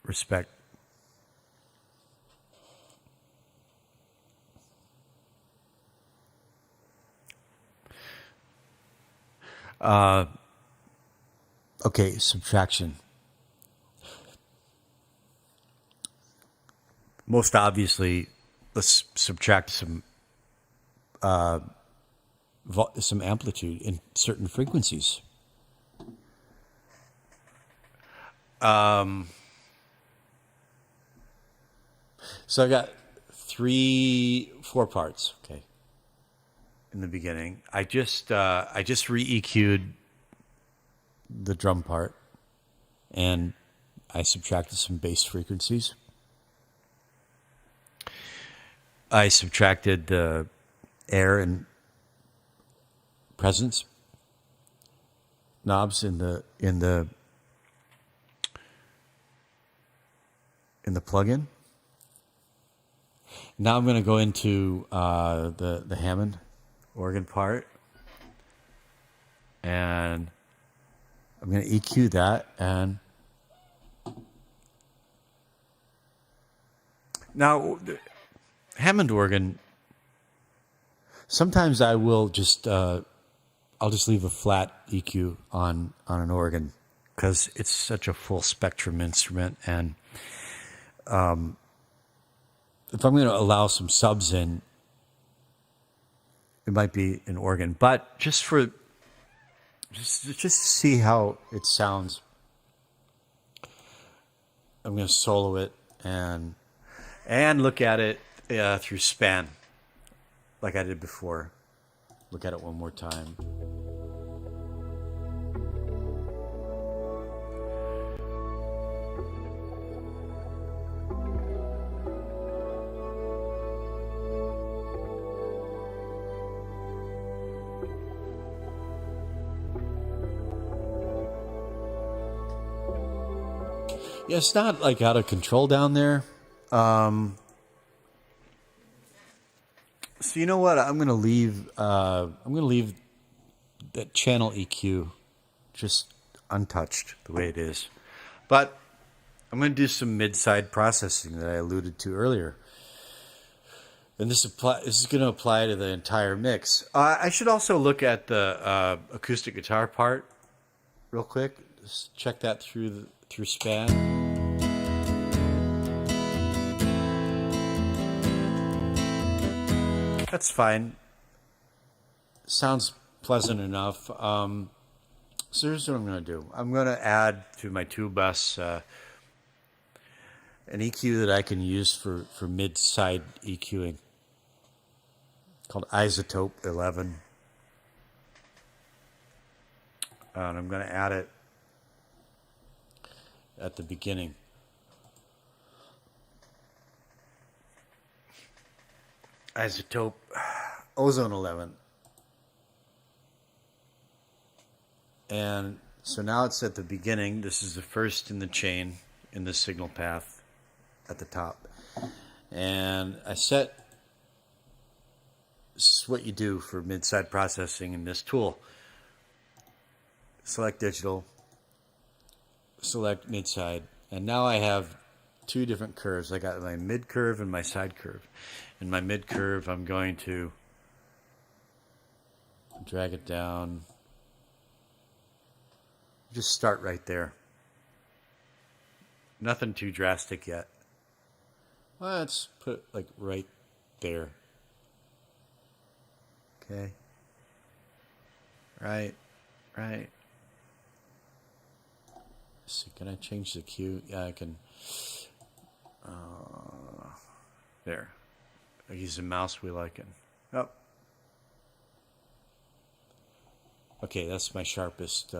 Speaker 1: respect. Okay, subtraction. Most obviously, let's subtract some amplitude in certain frequencies. So I got 4 parts. Okay. In the beginning, I just re-EQ'd the drum part, and I subtracted some bass frequencies. I subtracted the air and presence knobs in the plugin. Now I'm going to go into the Hammond organ part, and I'm going to EQ that. And now Hammond organ, sometimes I will just I'll just leave a flat EQ on an organ because it's such a full spectrum instrument, and if I'm going to allow some subs in, it might be an organ, but just to see how it sounds, I'm going to solo it and look at it through span, like I did before. Look at it one more time. Yeah, it's not like out of control down there. So you know what? I'm gonna leave that channel EQ just untouched the way it is, but I'm gonna do some mid-side processing that I alluded to earlier. And this is going to apply to the entire mix. I should also look at the acoustic guitar part real quick. Just check that through span. That's fine. Sounds pleasant enough. So here's what I'm going to do. I'm going to add to my tube bus an EQ that I can use for mid-side EQing called Isotope 11. And I'm going to add it at the beginning. Isotope Ozone 11. And so now it's at the beginning. This is the first in the chain in the signal path at the top. And I set, this is what you do for mid-side processing in this tool. Select digital, select mid-side. And now I have two different curves. I got my mid curve and my side curve. In my mid curve, I'm going to drag it down. Just start right there. Nothing too drastic yet. Let's put it like right there. Okay. Right. Let's see, can I change the Q? Yeah, I can. There. I use the mouse wheel icon. Oh. Okay, that's my sharpest.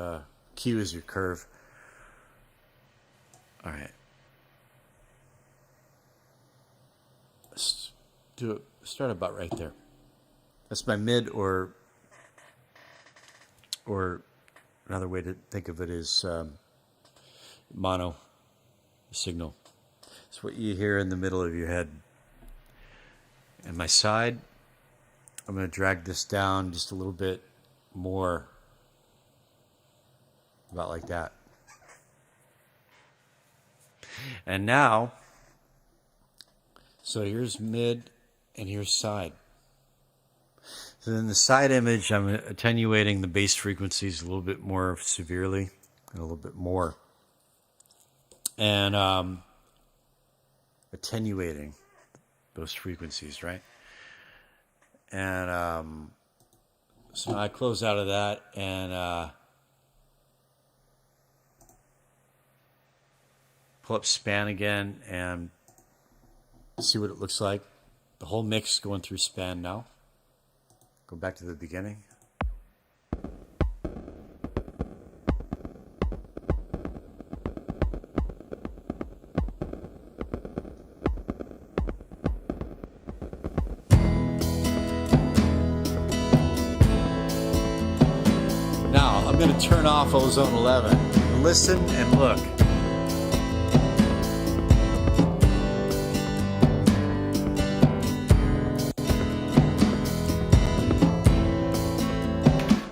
Speaker 1: Q is your curve. All right. Let's do it. Start about right there. That's my mid, or another way to think of it is mono signal. It's what you hear in the middle of your head. And my side, I'm going to drag this down just a little bit more. About like that. And now, so here's mid and here's side. So in the side image, I'm attenuating the bass frequencies a little bit more severely, and a little bit more. And attenuating those frequencies, right? And so now I close out of that and pull up span again and see what it looks like. The whole mix going through span now. Go back to the beginning. Now I'm going to turn off Ozone 11. Listen and look.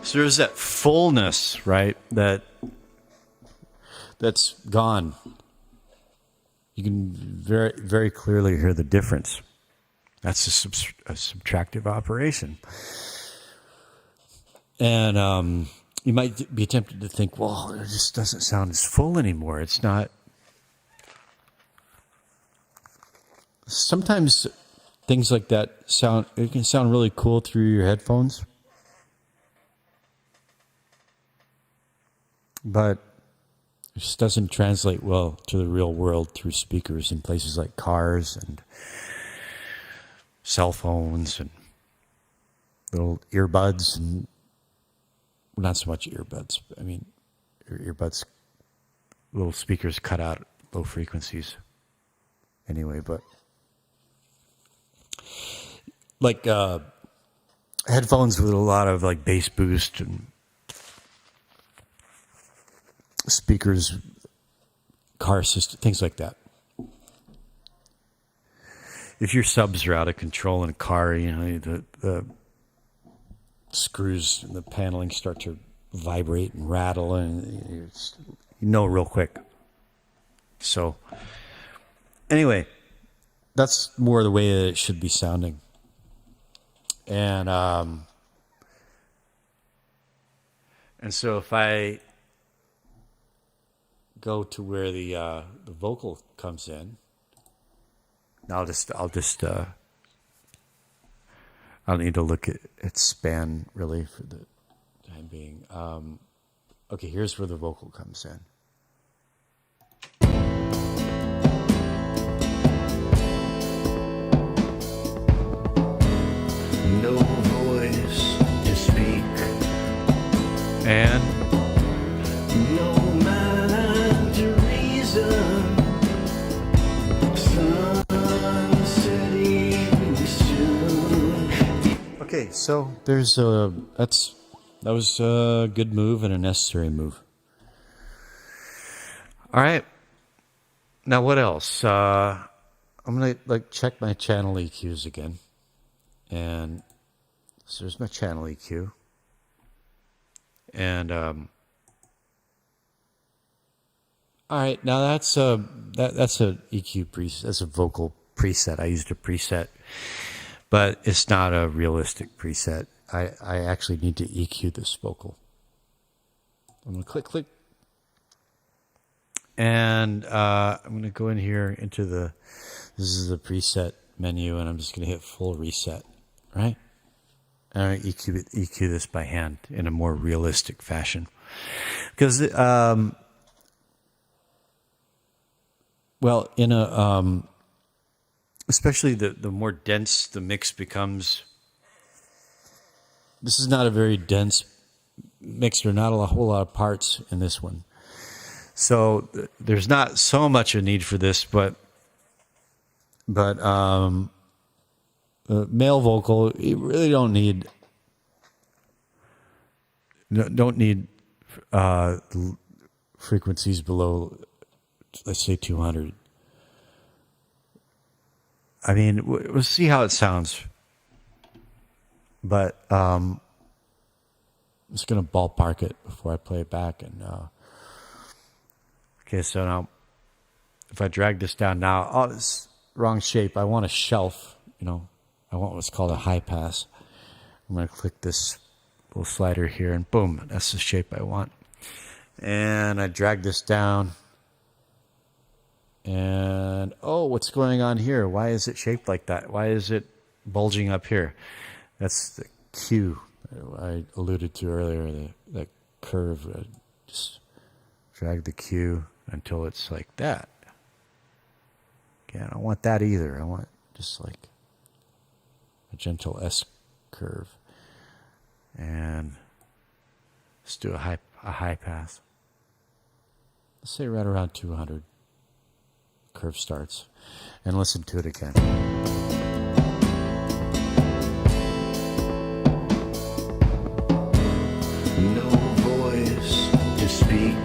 Speaker 1: So there's that fullness, right? That's gone. You can very, very clearly hear the difference. That's a subtractive operation. And you might be tempted to think, well, it just doesn't sound as full anymore. It's not. Sometimes things like that it can sound really cool through your headphones. But it just doesn't translate well to the real world through speakers in places like cars and cell phones and little earbuds, and not so much earbuds. I mean, earbuds, little speakers cut out low frequencies anyway, but like headphones with a lot of like bass boost and speakers, car system, things like that. If your subs are out of control in a car, you know, the screws and the paneling start to vibrate and rattle, and you know real quick. So anyway, that's more the way that it should be sounding. And so if I go to where the vocal comes in, I'll need to look at span really for the time being. Okay, here's where the vocal comes in.
Speaker 2: No voice to speak,
Speaker 1: And
Speaker 2: no mind to reason. Sun setting soon.
Speaker 1: okay, so there's that was a good move and a necessary move. All right. Now what else? I'm gonna check my channel EQs again, and so there's my channel EQ, and all right. Now that's that's a EQ preset. That's a vocal preset. I used a preset, but it's not a realistic preset. I actually need to EQ this vocal. I'm gonna click. And I'm going to go in here into this is the preset menu, and I'm just going to hit full reset, right? And I EQ this by hand in a more realistic fashion. Because, well, in a, especially the more dense the mix becomes, this is not a very dense mix. There are not a whole lot of parts in this one. So there's not so much a need for this, but male vocal, you really don't need frequencies below, let's say 200. I mean, we'll see how it sounds, but I'm just gonna ballpark it before I play it back. And okay, so now if I drag this down now, oh, this wrong shape. I want a shelf, I want what's called a high pass. I'm going to click this little slider here, and boom, that's the shape I want. And I drag this down, and oh, what's going on here? Why is it shaped like that? Why is it bulging up here? That's the Q I alluded to earlier, that curve. Just drag the Q until it's like that. Okay, I don't want that either. I want just like a gentle S curve. And let's do a high pass. Let's say right around 200. Curve starts. And listen to it again.
Speaker 2: No voice to speak,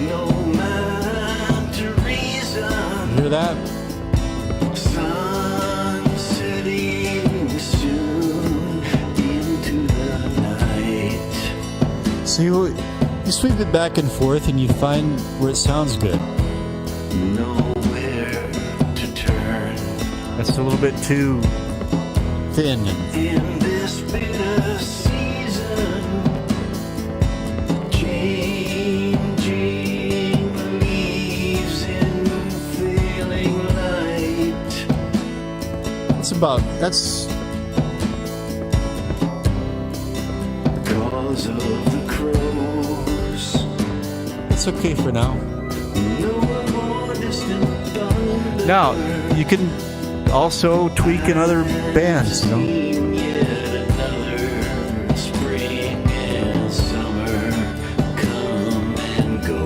Speaker 2: no mind to reason.
Speaker 1: You hear that?
Speaker 2: Sun setting soon into the night.
Speaker 1: So you sweep it back and forth, and you find where it sounds good.
Speaker 2: Nowhere to turn.
Speaker 1: That's a little bit too thin.
Speaker 2: In this bitter season, changing leaves in failing light.
Speaker 1: That's
Speaker 2: Cause of the crows.
Speaker 1: it's okay for now.
Speaker 2: No more distant thunder.
Speaker 1: Now, you can also tweak in other bands,
Speaker 2: Yet another spring and summer come and go.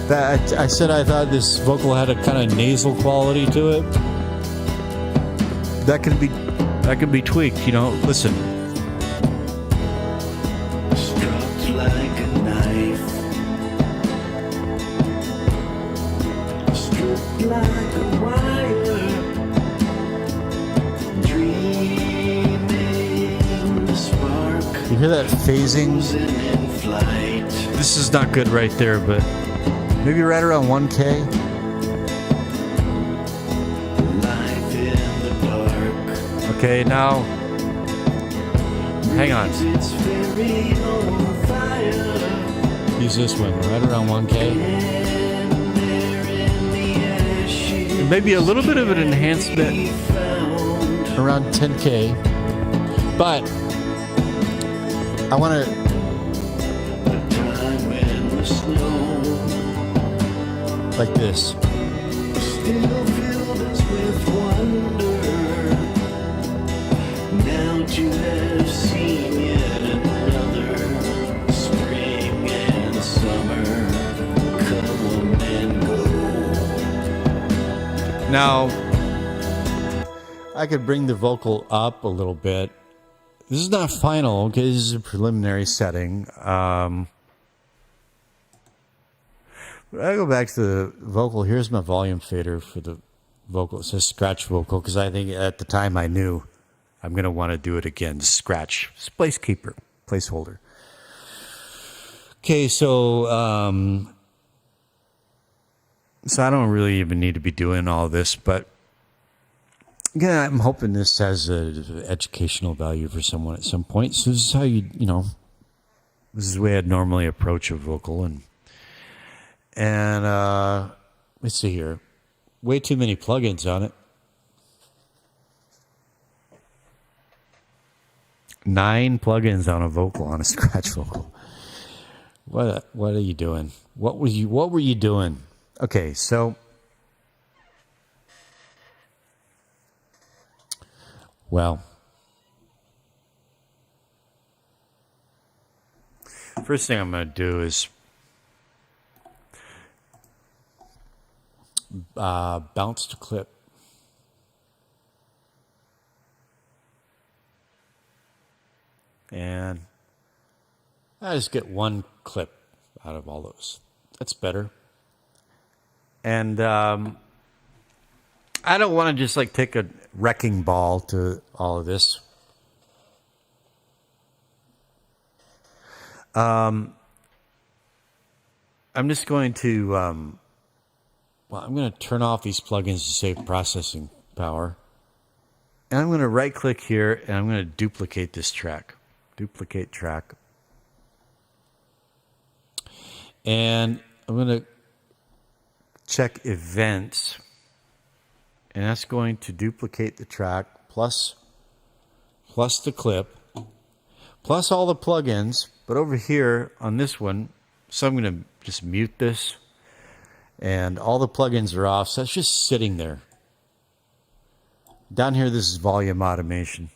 Speaker 1: That I said I thought this vocal had a kind of nasal quality to it. That can be tweaked, Listen.
Speaker 2: Struck like a knife. Struck like a wire. Dreaming the spark.
Speaker 1: You hear that phasing?
Speaker 2: In flight.
Speaker 1: This is not good right there, but maybe right around 1K.
Speaker 2: Like
Speaker 1: Okay, now, hang on.
Speaker 2: It's very on fire.
Speaker 1: Use this one, right around 1K.
Speaker 2: And there in the ashes,
Speaker 1: Maybe a little bit of an enhancement
Speaker 2: we found
Speaker 1: around 10K. But I want to,
Speaker 2: a time when the snow
Speaker 1: like this.
Speaker 2: still filled us with wonder. Now to have seen yet another spring and summer come and go.
Speaker 1: Now, I could bring the vocal up a little bit. This is not final, okay? This is a preliminary setting. I go back to the vocal. Here's my volume fader for the vocal. It says scratch vocal because I think at the time I knew I'm going to want to do it again. Scratch. It's placekeeper, placeholder. Okay, so I don't really even need to be doing all this, but again, I'm hoping this has an educational value for someone at some point. So this is how this is the way I'd normally approach a vocal. And let's see here. Way too many plugins on it. 9 plugins on a vocal, on a scratch vocal. What are you doing? What were you doing? Okay, so well, first thing I'm going to do is bounce to clip. And I just get one clip out of all those. That's better. And I don't want to just like take a wrecking ball to all of this. I'm just going to, I'm going to turn off these plugins to save processing power. And I'm going to right click here and I'm going to duplicate this track. Duplicate track. And I'm going to check events. And that's going to duplicate the track plus the clip, plus all the plugins. But over here on this one, so I'm going to just mute this. And all the plugins are off, so it's just sitting there. Down here, this is volume automation.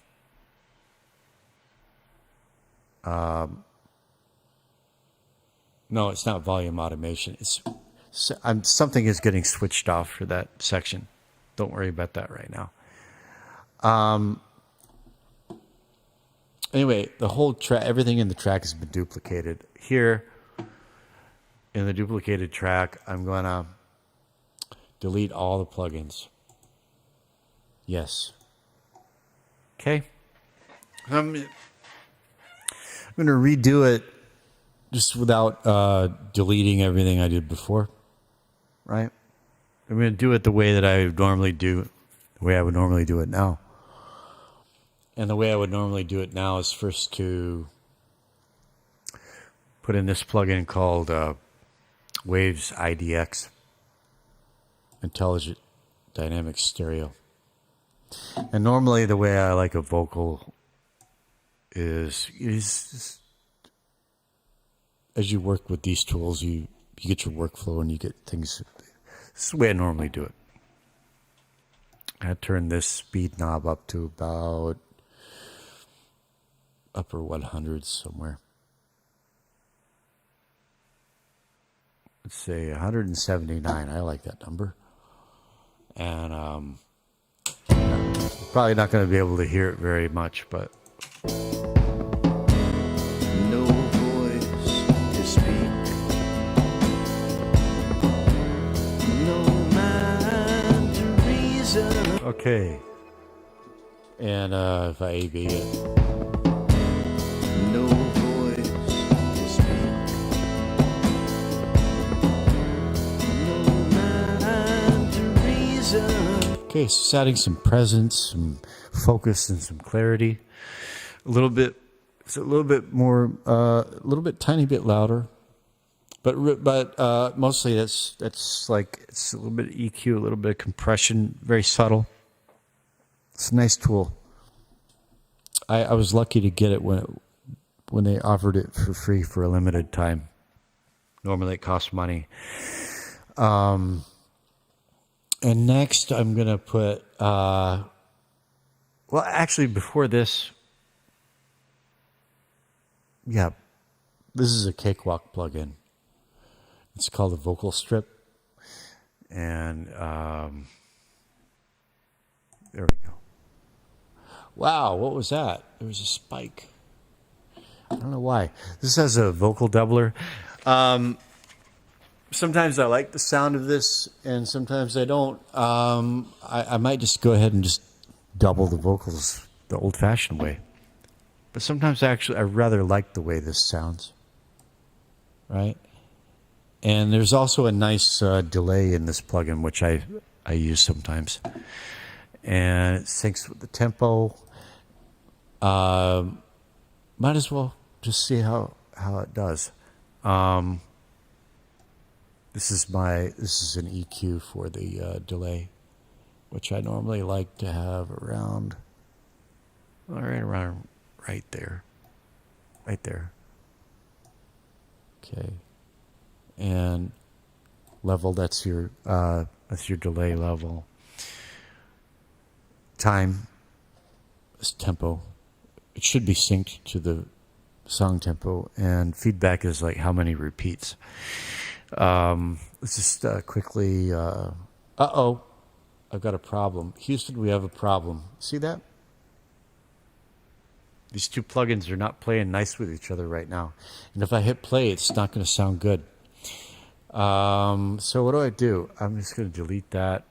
Speaker 1: No, it's not volume automation. Something is getting switched off for that section. Don't worry about that right now. Anyway, the whole track, everything in the track has been duplicated. Here, in the duplicated track, I'm going to delete all the plugins. Yes. Okay. I'm going to redo it just without deleting everything I did before. Right? I'm going to do it the way that I would normally do, the way I would normally do it now. And the way I would normally do it now is first to put in this plugin called Waves IDX, Intelligent Dynamic Stereo. And normally the way I like a vocal is as you work with these tools, you get your workflow and you get things. This is the way I normally do it. I turn this speed knob up to about upper 100s somewhere. Let's say 179. I like that number. And probably not going to be able to hear it very much, but
Speaker 2: No voice to speak, no mind to reason.
Speaker 1: okay. And if I A/B it,
Speaker 2: No voice to speak, no mind to reason.
Speaker 1: okay, so it's adding some presence, some focus and some clarity. A little bit, it's a little bit more, a little bit, tiny bit louder, but mostly that's like it's a little bit of EQ, a little bit of compression, very subtle. It's a nice tool. I was lucky to get it when they offered it for free for a limited time. Normally it costs money. And next I'm going to put, well, actually before this, yeah, this is a Cakewalk plugin. It's called a Vocal Strip. And there we go. Wow, what was that? There was a spike. I don't know why. This has a vocal doubler. Sometimes I like the sound of this, and sometimes I don't. I might just go ahead and just double the vocals the old-fashioned way. But sometimes I rather like the way this sounds. Right? And there's also a nice delay in this plugin, which I use sometimes. And it syncs with the tempo. Might as well just see how it does. This is an EQ for the delay, which I normally like to have around right there. Okay, and level, that's your delay level. Time is tempo. It should be synced to the song tempo, and feedback is like how many repeats. Let's just quickly. Uh-oh, I've got a problem. Houston, we have a problem. See that? These two plugins are not playing nice with each other right now. And if I hit play, it's not going to sound good. So what do? I'm just going to delete that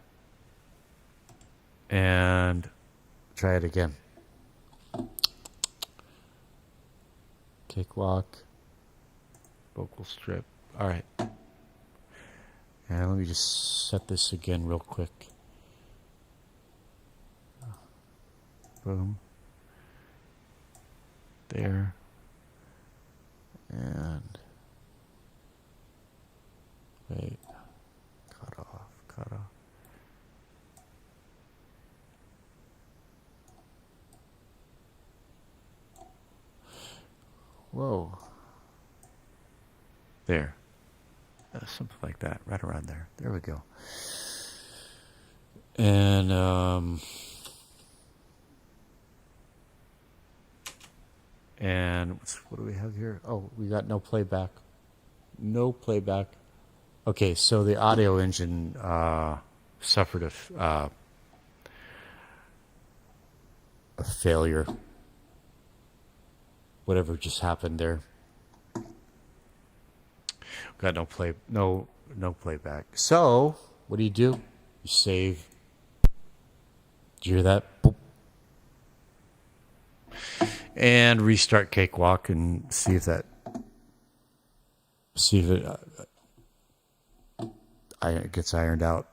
Speaker 1: and try it again. Cakewalk, vocal strip. All right. And let me just set this again real quick. Boom. There. And wait. Cut off. Whoa. There. Something like that, right around there. There we go. And what do we have here? Oh, we got no playback. No playback. Okay, so the audio engine suffered a failure. Whatever just happened there. Got no playback. So what do? You save. Did you hear that? Boop. And restart Cakewalk and see if it gets ironed out.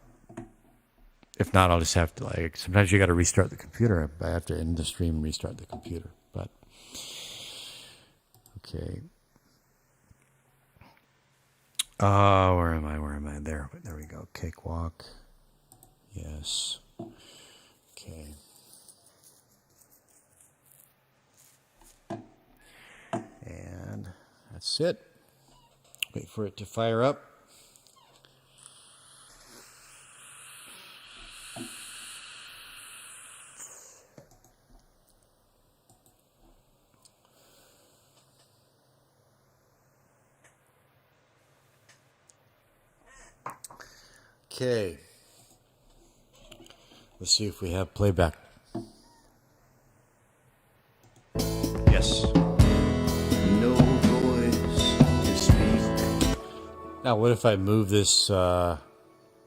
Speaker 1: If not, I'll just have to sometimes you got to restart the computer. I have to end the stream and restart the computer. But okay. Where am I? There we go. Cakewalk. Yes. Okay. And that's it. Wait for it to fire up. Okay. Let's see if we have playback. Yes.
Speaker 2: No voice to speak.
Speaker 1: Now, what if I move this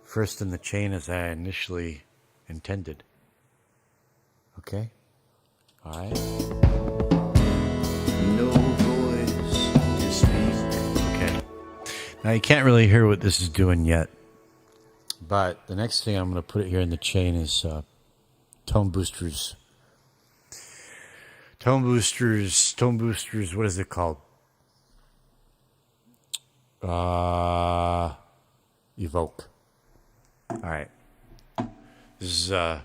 Speaker 1: first in the chain as I initially intended? Okay. All right.
Speaker 2: No voice to speak.
Speaker 1: Okay. Now, you can't really hear what this is doing yet. But the next thing I'm going to put it here in the chain is tone boosters Tone boosters, what is it called? Evoke. All right. This is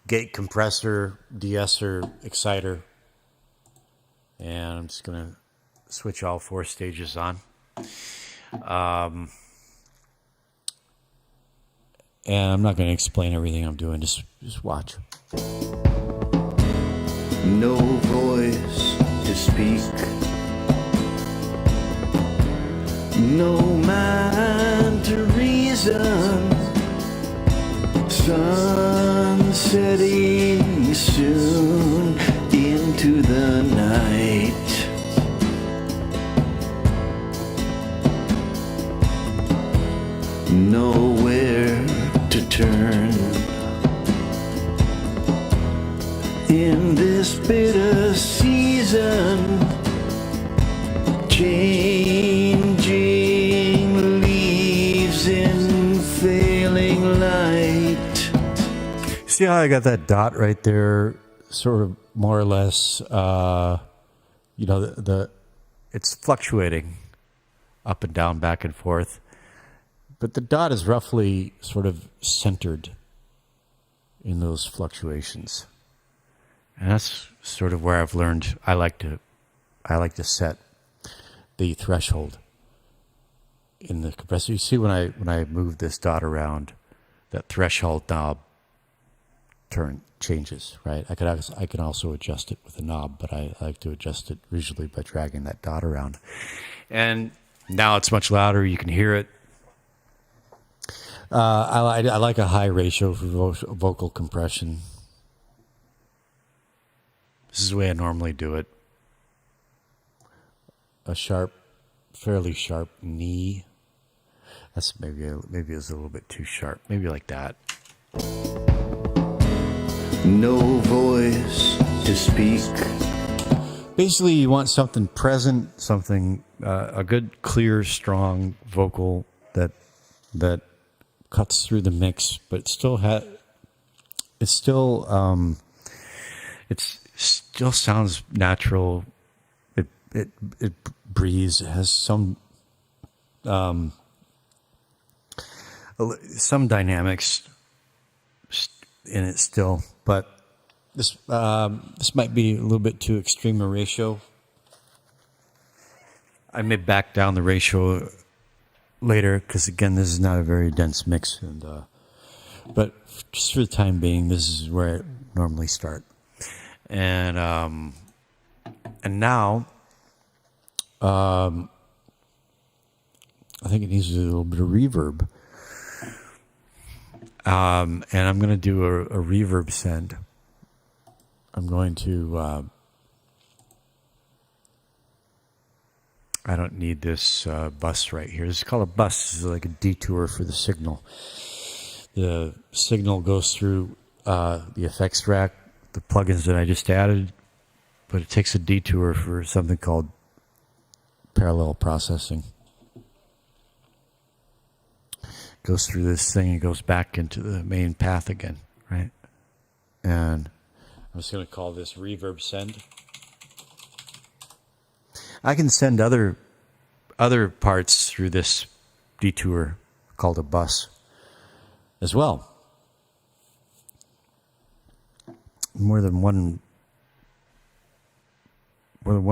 Speaker 1: gate compressor, de-esser, exciter. And I'm just going to switch all 4 stages on. And I'm not going to explain everything I'm doing. Just watch.
Speaker 2: No voice to speak, no mind to reason. Sun setting soon into the night. Nowhere to turn in this bitter season. Changing leaves in failing light.
Speaker 1: See how I got that dot right there, sort of more or less. It's fluctuating up and down, back and forth, but the dot is roughly sort of centered in those fluctuations, and that's sort of where I've learned. I like to set the threshold in the compressor. You see when I move this dot around, that threshold knob changes, right? I can also adjust it with a knob, but I like to adjust it usually by dragging that dot around. And now it's much louder. You can hear it. I like a high ratio for vocal compression. This is the way I normally do it. A fairly sharp knee. That's maybe it's a little bit too sharp. Maybe like that.
Speaker 2: No voice to speak.
Speaker 1: Basically, you want something present, something a good, clear, strong vocal that cuts through the mix, but it still sounds natural. It breathes. It has some dynamics in it still, but this might be a little bit too extreme a ratio. I may back down the ratio later because again, this is not a very dense mix, but just for the time being, this is where I normally start. And now, I think it needs a little bit of reverb. And I'm going to do a reverb send. I'm going to, I don't need this bus right here. This is called a bus. This is like a detour for the signal. The signal goes through the effects rack, the plugins that I just added, but it takes a detour for something called parallel processing. Goes through this thing and goes back into the main path again, right? And I'm just going to call this reverb send. I can send other parts through this detour called a bus as well. More than one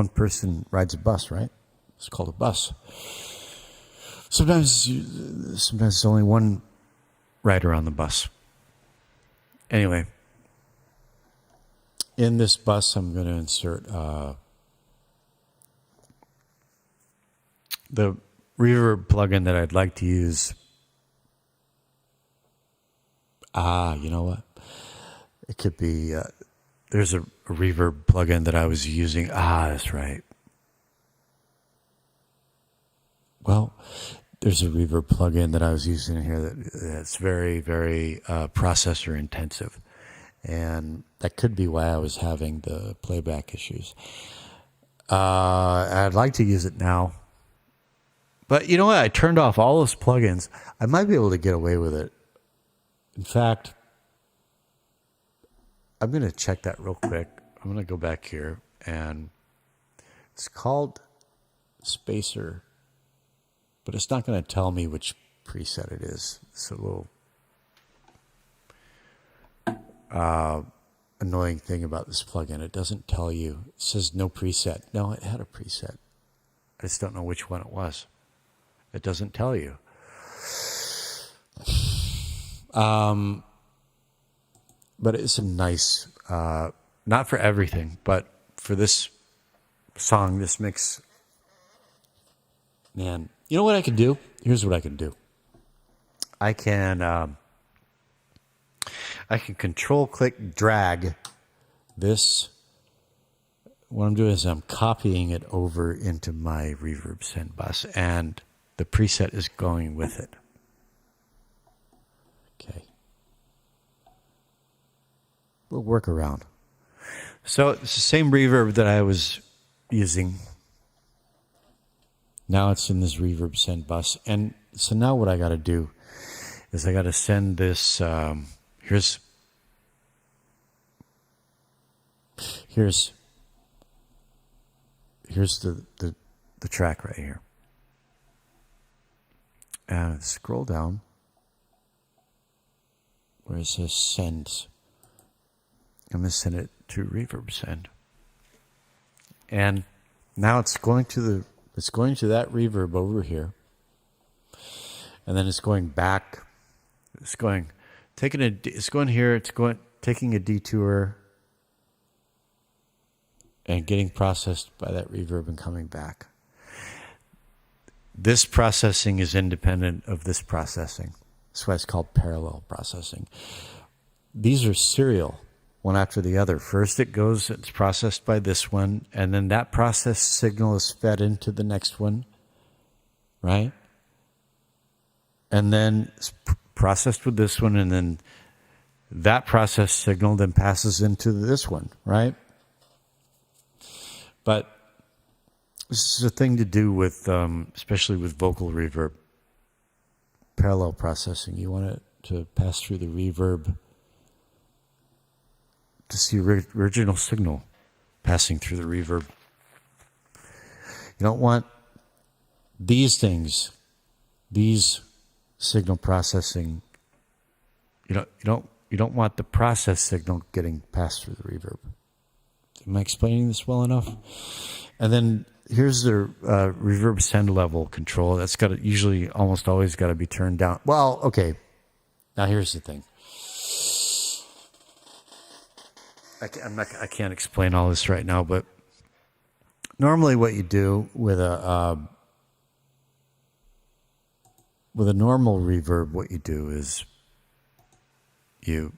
Speaker 1: person rides a bus, right? It's called a bus. Sometimes it's only one rider on the bus. Anyway, in this bus, I'm going to insert the reverb plugin that I'd like to use. You know what? It could be, there's a reverb plugin that I was using. That's right. Well, there's a reverb plugin that I was using here that's very, very processor intensive. And that could be why I was having the playback issues. I'd like to use it now. But you know what? I turned off all those plugins. I might be able to get away with it. In fact, I'm going to check that real quick. I'm going to go back here, and it's called Spacer, but it's not going to tell me which preset it is. It's a little annoying thing about this plugin. It doesn't tell you. It says no preset. No, it had a preset. I just don't know which one it was. It doesn't tell you. But it's a nice, not for everything, but for this song, this mix. Man, you know what I can do? Here's what I can do. I can control click drag this. What I'm doing is I'm copying it over into my reverb send bus, and the preset is going with it. Okay. We'll work around. So it's the same reverb that I was using. Now it's in this reverb send bus. And so now what I got to do is I got to send this. Here's the track right here. And scroll down where it says send. I'm going to send it to reverb send. And now it's going to that reverb over here. And then it's going back. It's going here, taking a detour and getting processed by that reverb and coming back. This processing is independent of this processing. That's why it's called parallel processing. These are serial, one after the other. First it's processed by this one, and then that process signal is fed into the next one, right? And then it's processed with this one, and then that process signal then passes into this one, right? But this is a thing to do with, especially with vocal reverb, parallel processing. You want it to pass through the reverb to see original signal passing through the reverb. You don't want these things, these signal processing. You don't want the process signal getting passed through the reverb. Am I explaining this well enough? And then here's the reverb send level control. That's usually almost always got to be turned down. Well, okay. Now here's the thing. I can't explain all this right now, but normally what you do with a normal reverb, what you do is you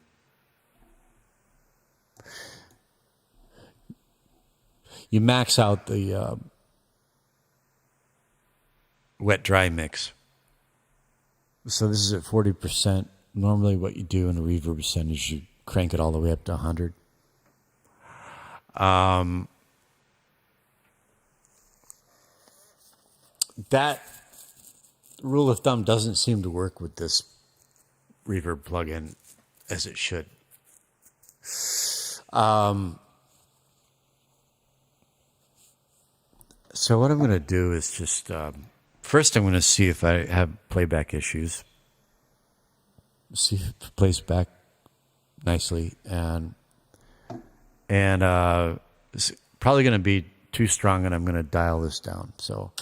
Speaker 1: max out the wet-dry mix. So this is at 40%. Normally what you do in a reverb send is you crank it all the way up to 100. That rule of thumb doesn't seem to work with this reverb plugin as it should. So what I'm going to do is just, first I'm going to see if I have playback issues. See if it plays back nicely. And it's probably going to be too strong, and I'm going to dial this down. So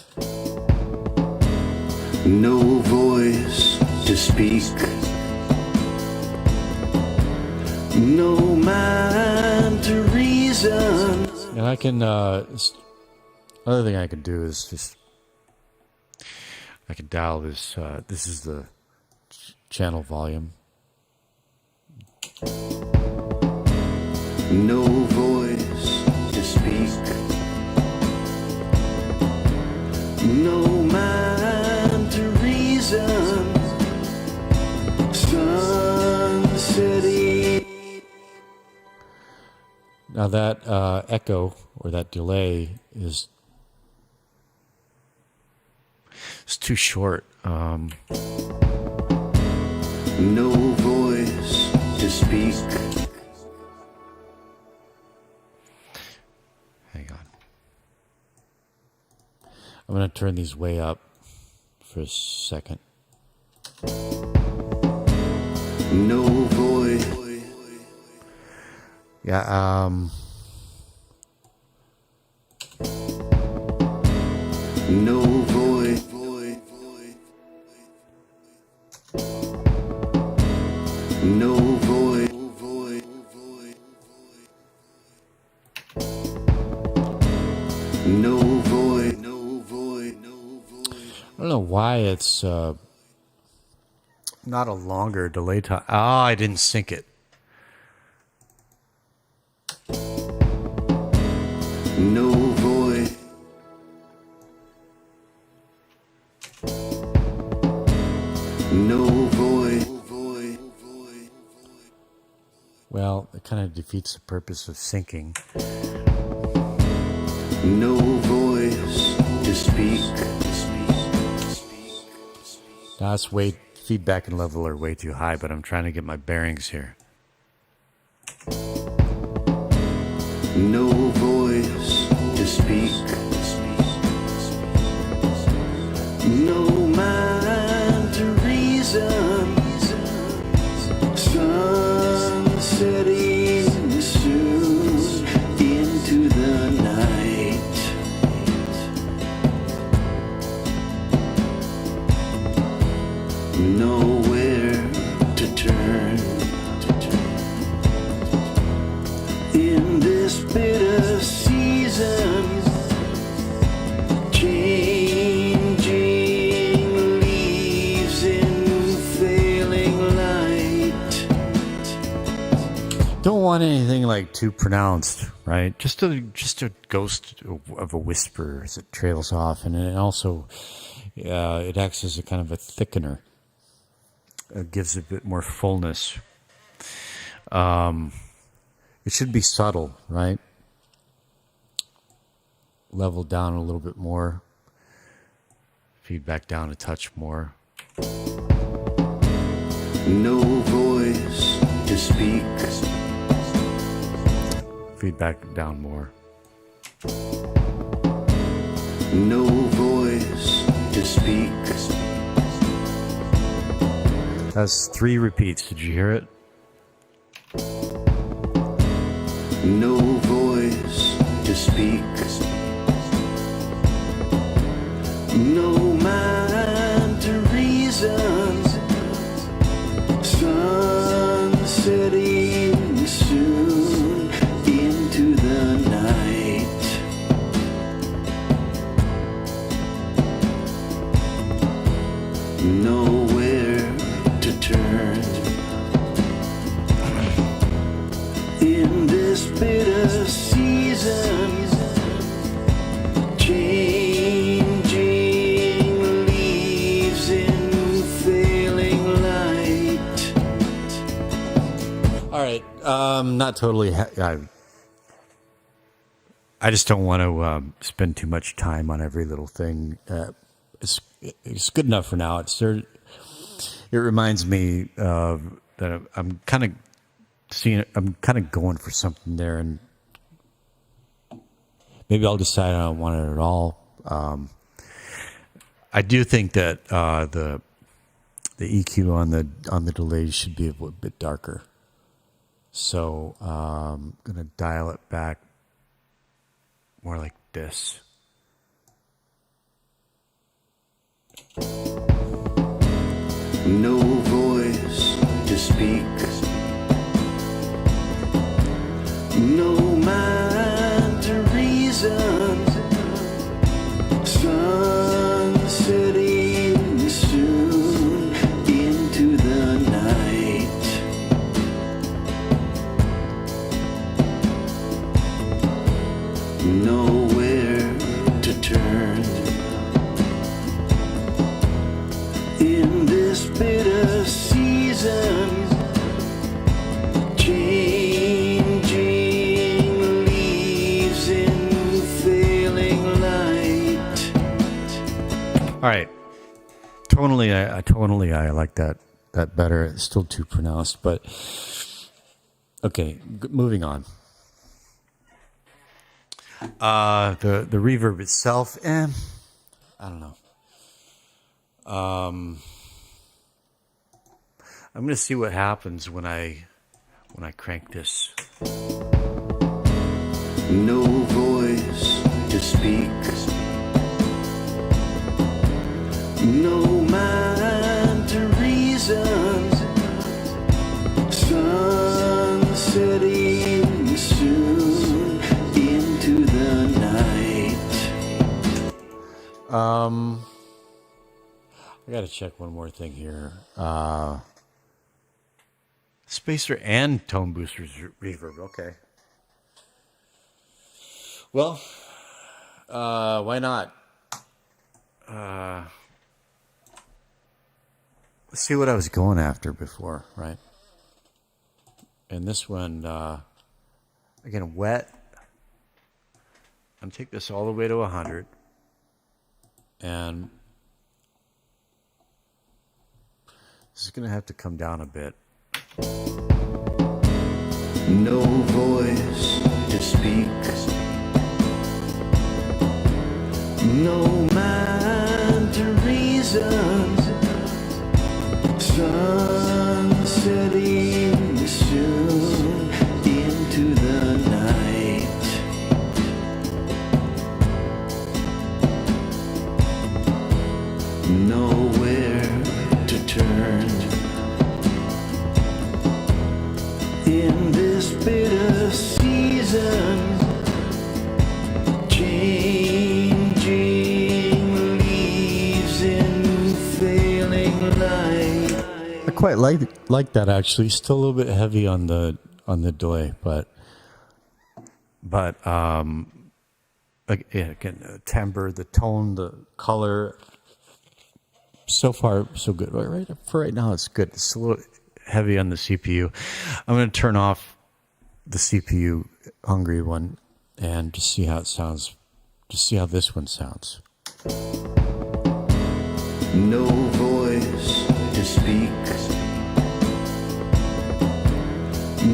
Speaker 2: no voice to speak, no mind to reason.
Speaker 1: and I can, other thing I can do is just, I can dial this, this is the channel volume.
Speaker 2: No voice to speak, no mind to reason. Sun city.
Speaker 1: Now that echo or that delay is it's too short.
Speaker 2: No voice to speak,
Speaker 1: I'm going to turn these way up for a second.
Speaker 2: no voice,
Speaker 1: Yeah,
Speaker 2: no voice, no voice, no voice, no voice,
Speaker 1: I don't know why it's not a longer delay time. Ah, I didn't sync it.
Speaker 2: no voice, no voice,
Speaker 1: Well, it kind of defeats the purpose of syncing.
Speaker 2: no voice to speak.
Speaker 1: That's way feedback and level are way too high, but I'm trying to get my bearings here.
Speaker 2: No voice to speak. No mind to reason. Sun setting soon into the night. Nowhere to turn. In this bitter season, changing leaves in failing light.
Speaker 1: Don't want anything like too pronounced, right? Just a ghost of a whisper as it trails off, and it also it acts as a kind of a thickener. It gives a bit more fullness. It should be subtle, right? Level down a little bit more. Feedback down a touch more.
Speaker 2: No voice to speak.
Speaker 1: Feedback down more.
Speaker 2: No voice to speak.
Speaker 1: That's 3 repeats. Did you hear it?
Speaker 2: No voice to speak. No mind to reason. Sun setting soon into the night. Nowhere to turn. In this bitter season, changing leaves in failing light.
Speaker 1: All right. Not totally. I just don't want to spend too much time on every little thing. It's good enough for now. It reminds me that I'm kind of seeing. I'm kind of going for something there, and maybe I'll decide I don't want it at all. I do think that the EQ on the delays should be a bit darker. So I'm gonna dial it back more like this.
Speaker 2: No voice to speak. No mind to reason. Sun setting soon into the night. Nowhere to turn. In this bitter season, changing leaves in failing light.
Speaker 1: All right. Tonally, I like that better. It's still too pronounced, but okay. Moving on. The reverb itself, I don't know. I'm going to see what happens when I crank this.
Speaker 2: No voice to speak, no mind to reason. Sun setting soon into the night.
Speaker 1: I got to check one more thing here. Spacer and tone boosters reverb. Okay. Well, why not? Let's see what I was going after before, right? And this one, again, wet. I'm going to take this all the way to 100. And this is going to have to come down a bit.
Speaker 2: No voice to speak, no mind to reason. Sun setting soon into the night. Nowhere to turn in this bitter season. Changing leaves in failing light.
Speaker 1: I quite like that actually. Still a little bit heavy on the delay, but again, timbre, the tone, the color. So far, so good. Right for right now, it's good. It's a little heavy on the CPU. I'm going to turn off the CPU hungry one and just see how it sounds. Just see how this one sounds.
Speaker 2: No voice to speak,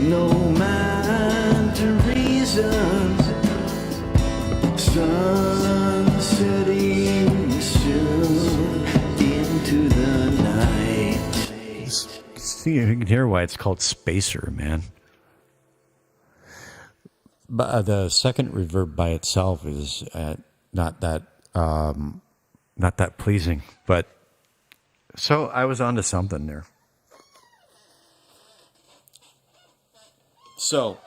Speaker 2: no mind to reason. Sun setting soon into the night.
Speaker 1: See, you can hear why it's called Spacer, man. But the second reverb by itself is not that pleasing. But so I was onto something there. So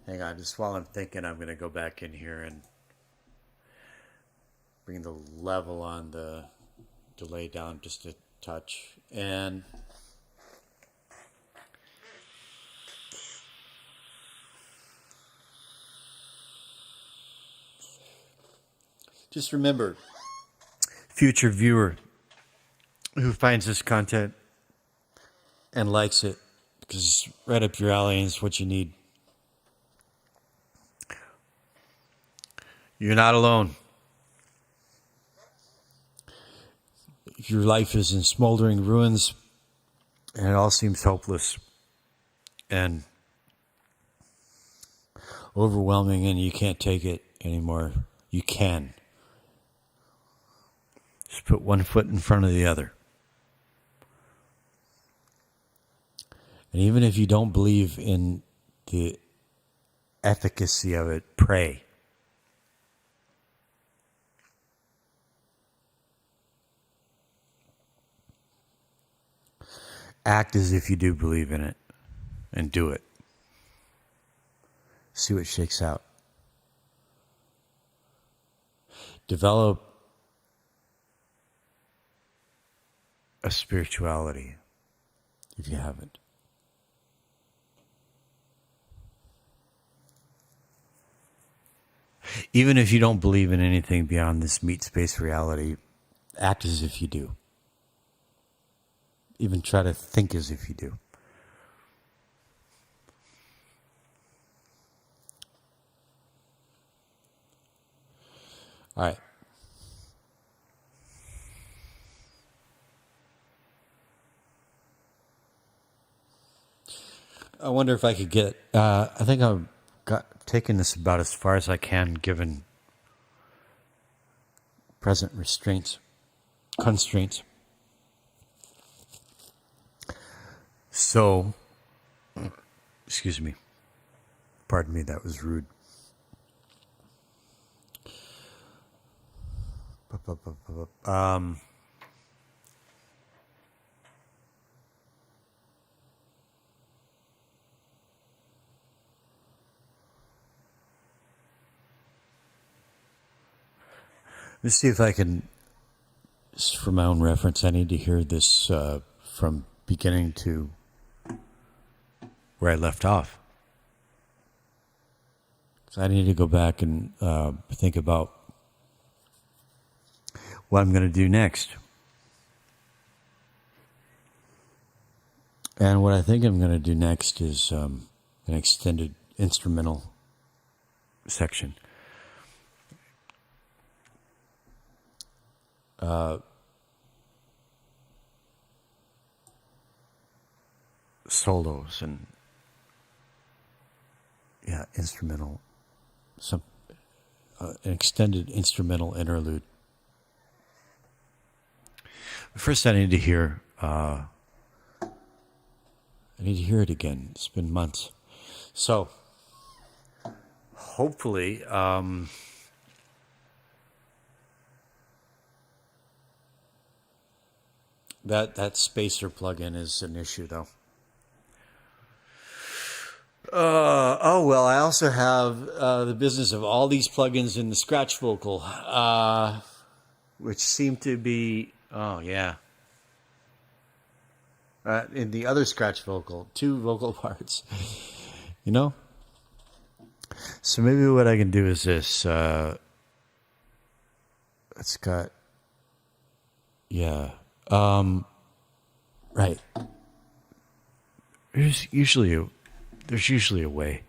Speaker 1: hang on, just while I'm thinking, I'm going to go back in here and bring the level on the delay down just a touch. And just remember, future viewer who finds this content and likes it, because it's right up your alley and it's what you need. You're not alone. If your life is in smoldering ruins and it all seems hopeless and overwhelming and you can't take it anymore, you can. Just put one foot in front of the other. And even if you don't believe in the efficacy of it, pray. Act as if you do believe in it and do it. See what shakes out. Develop a spirituality if you haven't. Even if you don't believe in anything beyond this meat space reality, act as if you do. Even try to think as if you do. All right. I wonder if I could get. I think I've taken this about as far as I can, given present constraints. So, excuse me. Pardon me, that was rude. Let's see if I can, just for my own reference, I need to hear this from beginning to where I left off. So I need to go back and think about what I'm going to do next. And what I think I'm going to do next is an extended instrumental section. Solos and instrumental, an extended instrumental interlude. First, I need to hear. I need to hear it again. It's been months, so hopefully, that spacer plugin is an issue, though. Oh well, I also have the business of all these plugins in the scratch vocal, which seem to be in the other scratch vocal, 2 vocal parts. You know, so maybe what I can do is this. It's got right. There's usually a way.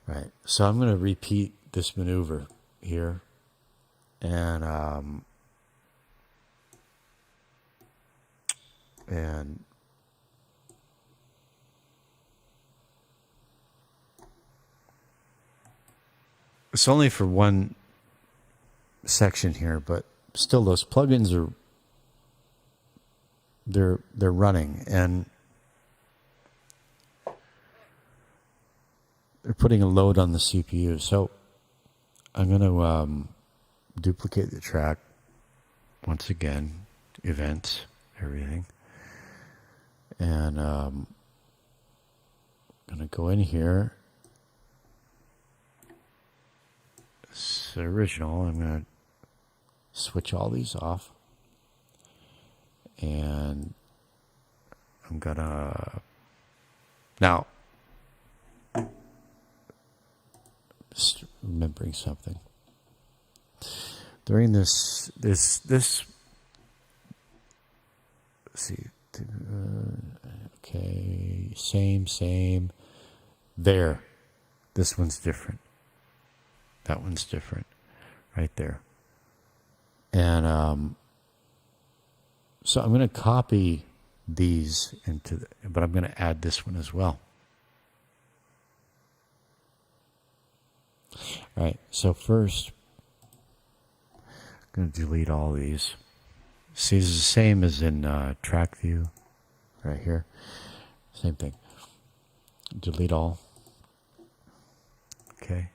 Speaker 1: Right. So I'm going to repeat this maneuver here. And it's only for one section here, but still those plugins are they're running, and they're putting a load on the CPU. So I'm going to duplicate the track once again, events, everything. And I'm going to go in here. It's the original. I'm going to switch all these off. And I'm going to... Now, just remembering something. During this let's see, okay, same. There, this one's different. That one's different, right there. And so I'm going to copy these but I'm going to add this one as well. All right, so first, I'm going to delete all these. See, it's the same as in track view, right here. Same thing. Delete all. Okay.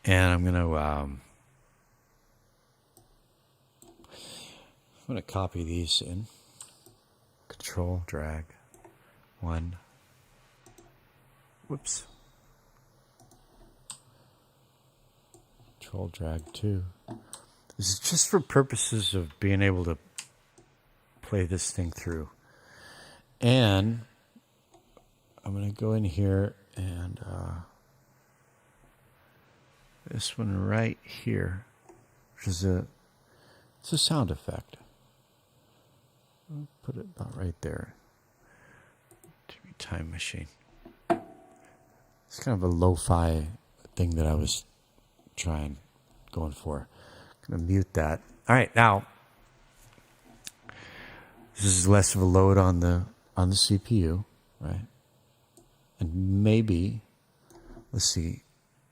Speaker 1: And I'm going to copy these in. Control, drag, 1. Whoops. Control, drag, 2. This is just for purposes of being able to play this thing through. And I'm going to go in here and this one right here, which is it's a sound effect. I'll put it about right there. Time machine. It's kind of a lo-fi thing that I was trying going for. I'm going to mute that. All right, now this is less of a load on the CPU, right? And maybe, let's see,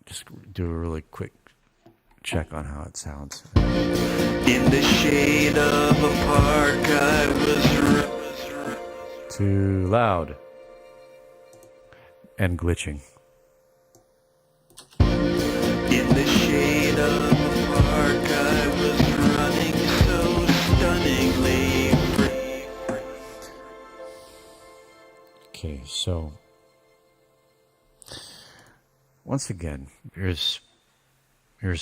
Speaker 1: just do a really quick check on how it sounds.
Speaker 2: In the shade of a park, I was
Speaker 1: Too loud and glitching.
Speaker 2: in the shade of a park, I was running so stunningly free.
Speaker 1: Okay, so once again, here's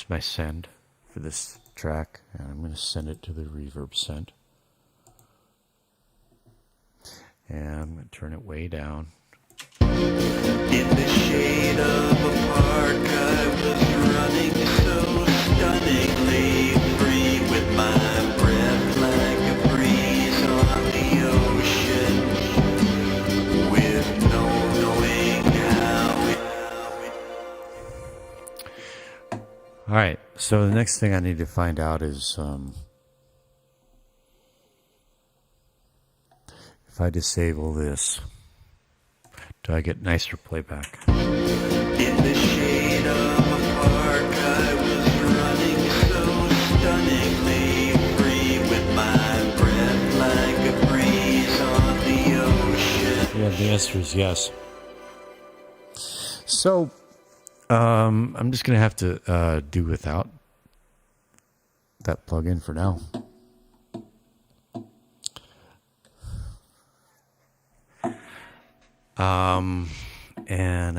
Speaker 1: my send for this track, and I'm going to send it to the reverb send. And I'm going to turn it way down.
Speaker 2: In the shade of a park, I was running so stunningly free, with my breath like a breeze on the ocean, with no knowing how.
Speaker 1: All right, so the next thing I need to find out is if I disable this, do I get nicer playback?
Speaker 2: In the shade of a park, I was running so stunningly free, with my breath like a breeze on the ocean.
Speaker 1: Yeah, the answer is yes. So I'm just going to have to do without that plugin for now. And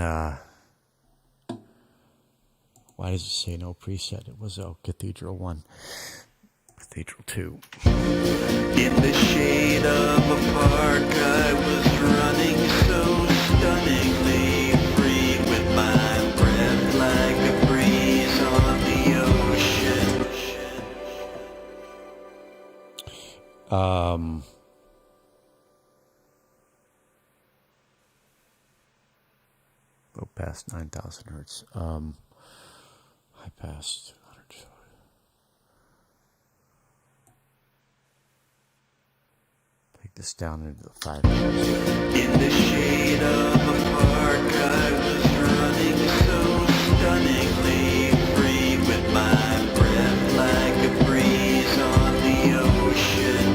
Speaker 1: why does it say no preset? It was Cathedral 1, Cathedral 2.
Speaker 2: In the shade of a park, I was running so stunningly free, with my breath like a breeze on the ocean.
Speaker 1: Go past 9,000 hertz. High pass 100. Take this down into the 5.
Speaker 2: In the shade of a park, I was running so stunningly free, with my breath like a breeze on the ocean,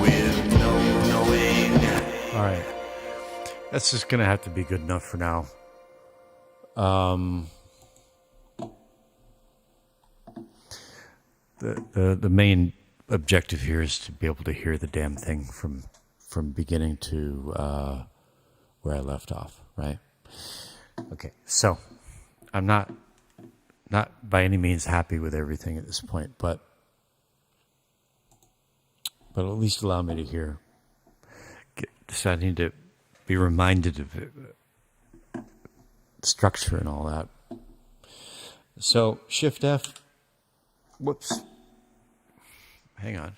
Speaker 2: with no knowing.
Speaker 1: All right. That's just going to have to be good enough for now. The main objective here is to be able to hear the damn thing from beginning to where I left off, right? Okay, so I'm not by any means happy with everything at this point, but at least allow me to hear. I need to be reminded of structure and all that. So Shift F. Whoops. Hang on.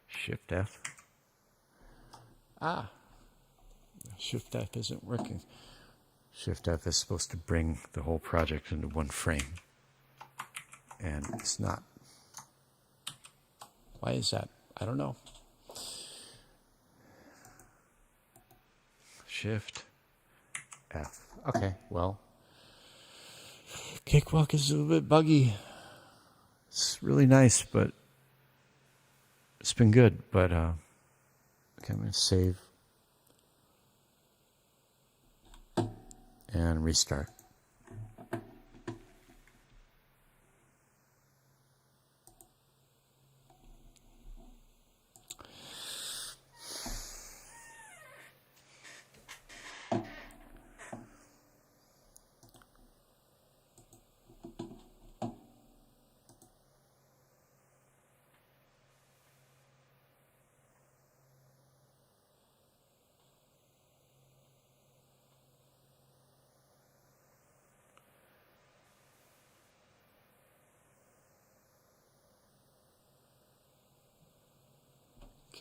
Speaker 1: Shift F. Shift F isn't working. Shift F is supposed to bring the whole project into one frame. And it's not. Why is that? I don't know. Shift F. Okay, well. Cakewalk is a little bit buggy. It's really nice, but it's been good. But okay, I'm going to save and restart.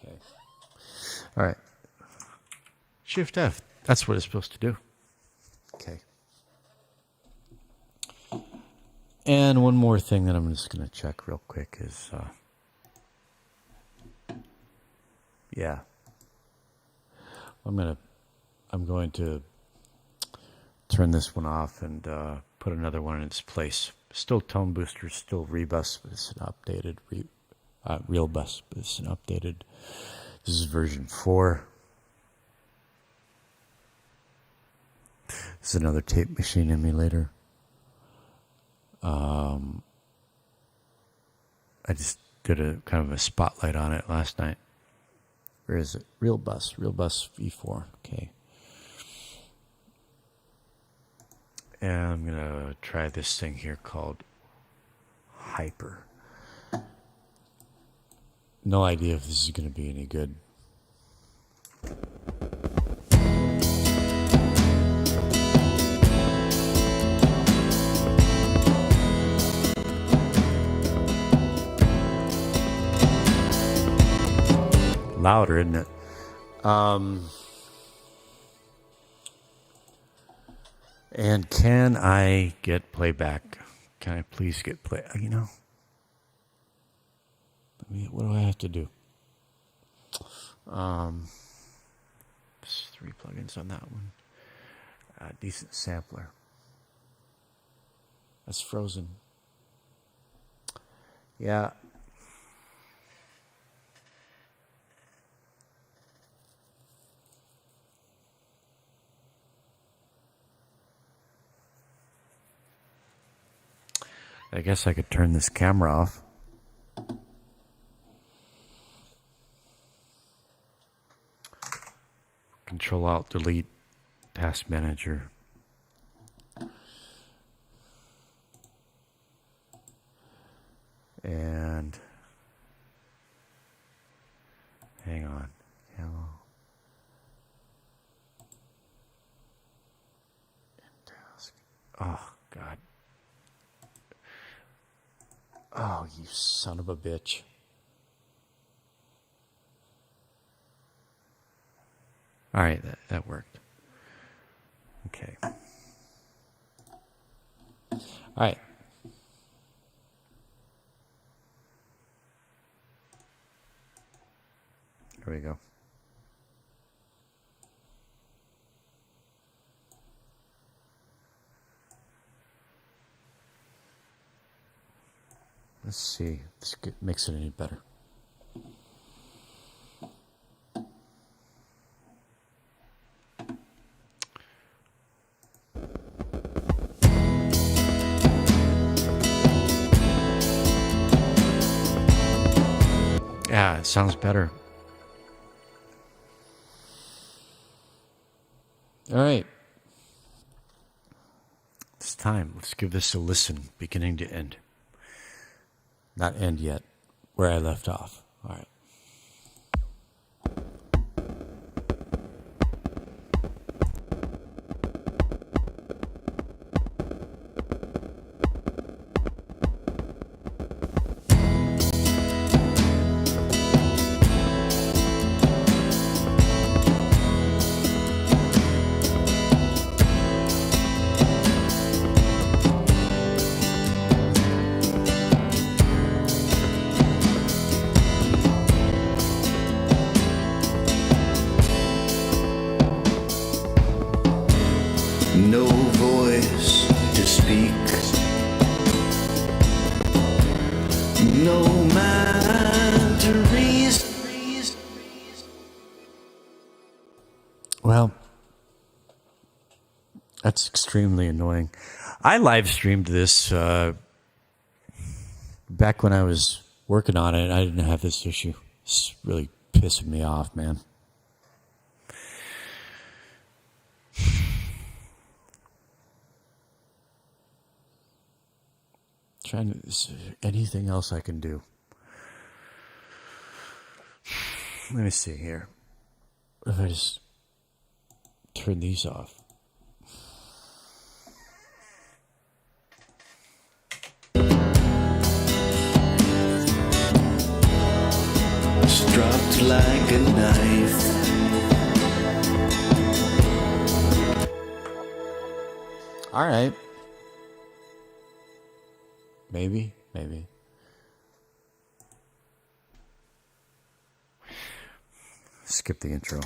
Speaker 1: Okay. All right. Shift F. That's what it's supposed to do. Okay. And one more thing that I'm just going to check real quick is, yeah, I'm going to turn this one off and put another one in its place. Still tone booster, still rebus, but it's an updated real bus, but it's an updated. This is version 4. This is another tape machine emulator. I just did a kind of a spotlight on it last night. Where is it? Real bus V4. Okay. And I'm going to try this thing here called Hyper. No idea if this is going to be any good. Louder, isn't it? And can I get playback? Can I please get play? You know, what do I have to do? There's 3 plugins on that one. Decent sampler. That's frozen. Yeah. I guess I could turn this camera off. Control Alt Delete Task Manager. And hang on. Hello. Task. Oh God. Oh, you son of a bitch. All right, that worked. Okay. All right. Here we go. Let's see if this makes it any better. Yeah, it sounds better. All right. It's time. Let's give this a listen, beginning to end. Not end yet, where I left off. All right.
Speaker 2: No voice to speak, no mind to reason.
Speaker 1: Well, that's extremely annoying. I live streamed this back when I was working on it. I didn't have this issue. It's really pissing me off, man. Trying to, is there anything else I can do? Let me see here. What if I just turn these off?
Speaker 2: It's dropped like a knife.
Speaker 1: All right. Maybe, maybe. Skip the intro.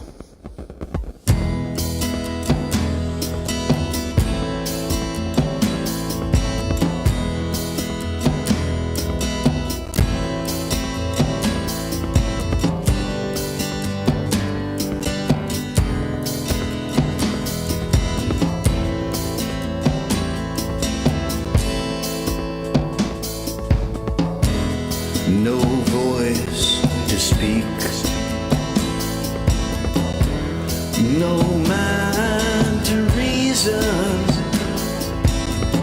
Speaker 2: No voice to speak, no mind to reason.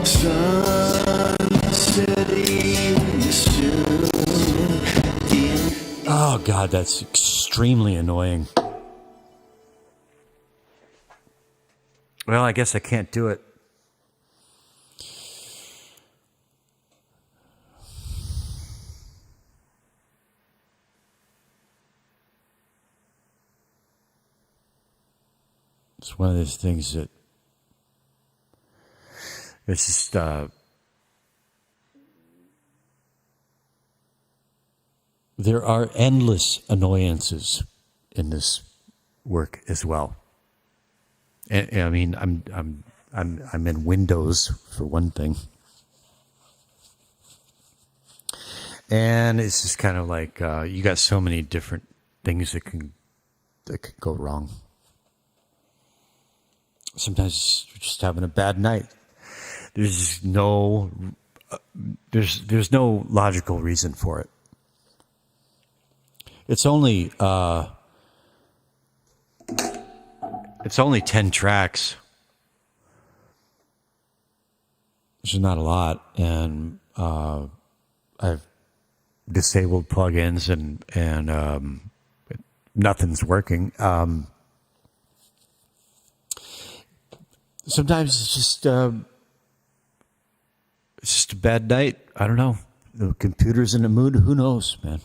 Speaker 2: Sun setting soon.
Speaker 1: Oh, God, that's extremely annoying. Well, I guess I can't do it. It's one of those things that it's just there are endless annoyances in this work as well. And I mean, I'm in Windows for one thing, and it's just kind of like you got so many different things that can go wrong. Sometimes you're just having a bad night. There's no there's no logical reason for it. It's only 10 tracks, which is not a lot, and I've disabled plugins and nothing's working. Sometimes it's just a bad night. I don't know. The computer's in the mood. Who knows, man?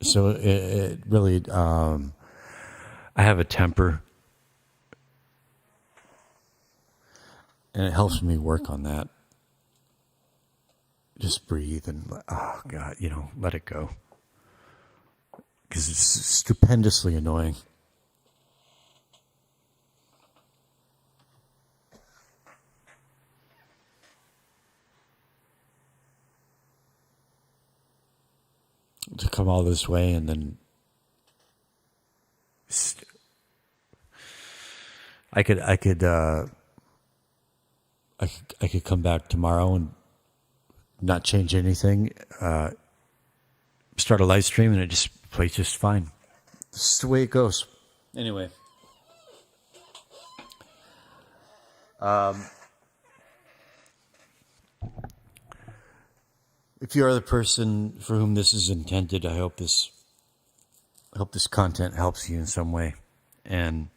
Speaker 1: So it really, I have a temper, and it helps me work on that. Just breathe and, oh God, let it go. Because it's stupendously annoying. To come all this way and then I could come back tomorrow and not change anything, start a live stream, and it just plays just fine. This is the way it goes. Anyway, if you are the person for whom this is intended, I hope this content helps you in some way, and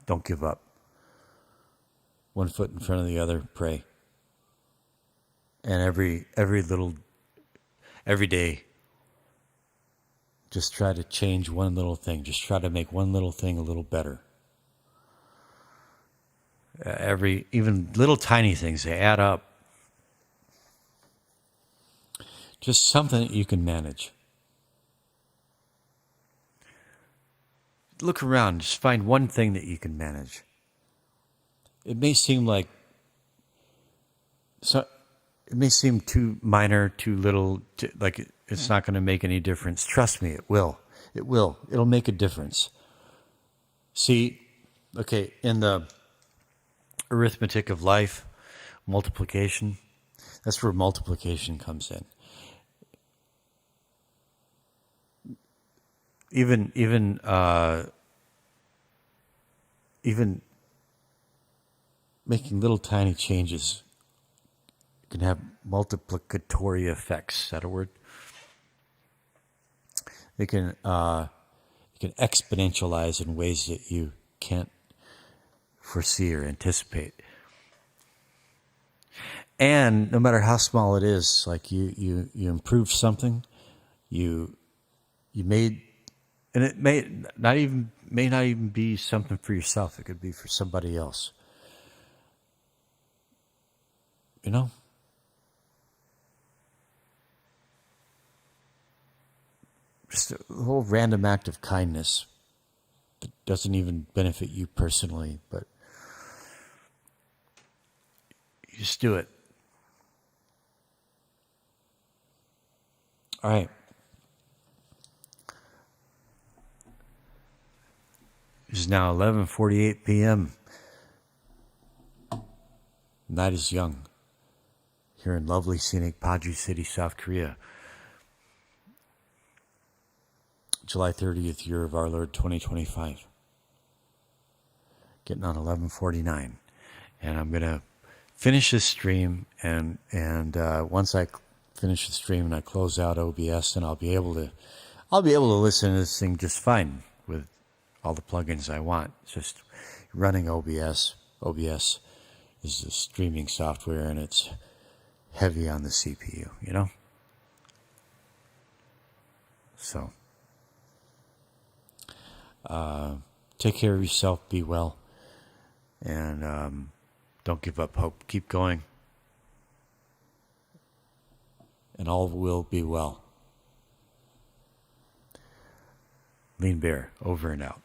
Speaker 1: don't give up. One foot in front of the other, pray. And every day, just try to change one little thing. Just try to make one little thing a little better. Even little tiny things, they add up. Just something that you can manage. Look around, just find one thing that you can manage. It may seem too minor, too little, like it's not going to make any difference. Trust me, it will. It will. It'll make a difference. See, okay, in the arithmetic of life, multiplication, that's where multiplication comes in. Even making little tiny changes can have multiplicatory effects. Is that a word? It can exponentialize in ways that you can't foresee or anticipate. And no matter how small it is, like you improve something, you made. And it may not even be something for yourself. It could be for somebody else. You know? Just a little random act of kindness that doesn't even benefit you personally, but you just do it. All right. It is now 11:48 p.m. Night is young here in lovely scenic Paju City, South Korea. July 30th, year of our Lord 2025. Getting on 11:49, and I'm gonna finish this stream, and once I finish the stream and I close out OBS, then I'll be able to listen to this thing just fine with all the plugins I want. It's just running OBS. OBS is the streaming software, and it's heavy on the CPU, you know? So, take care of yourself, be well, and don't give up hope. Keep going, and all will be well. Lean Bear, over and out.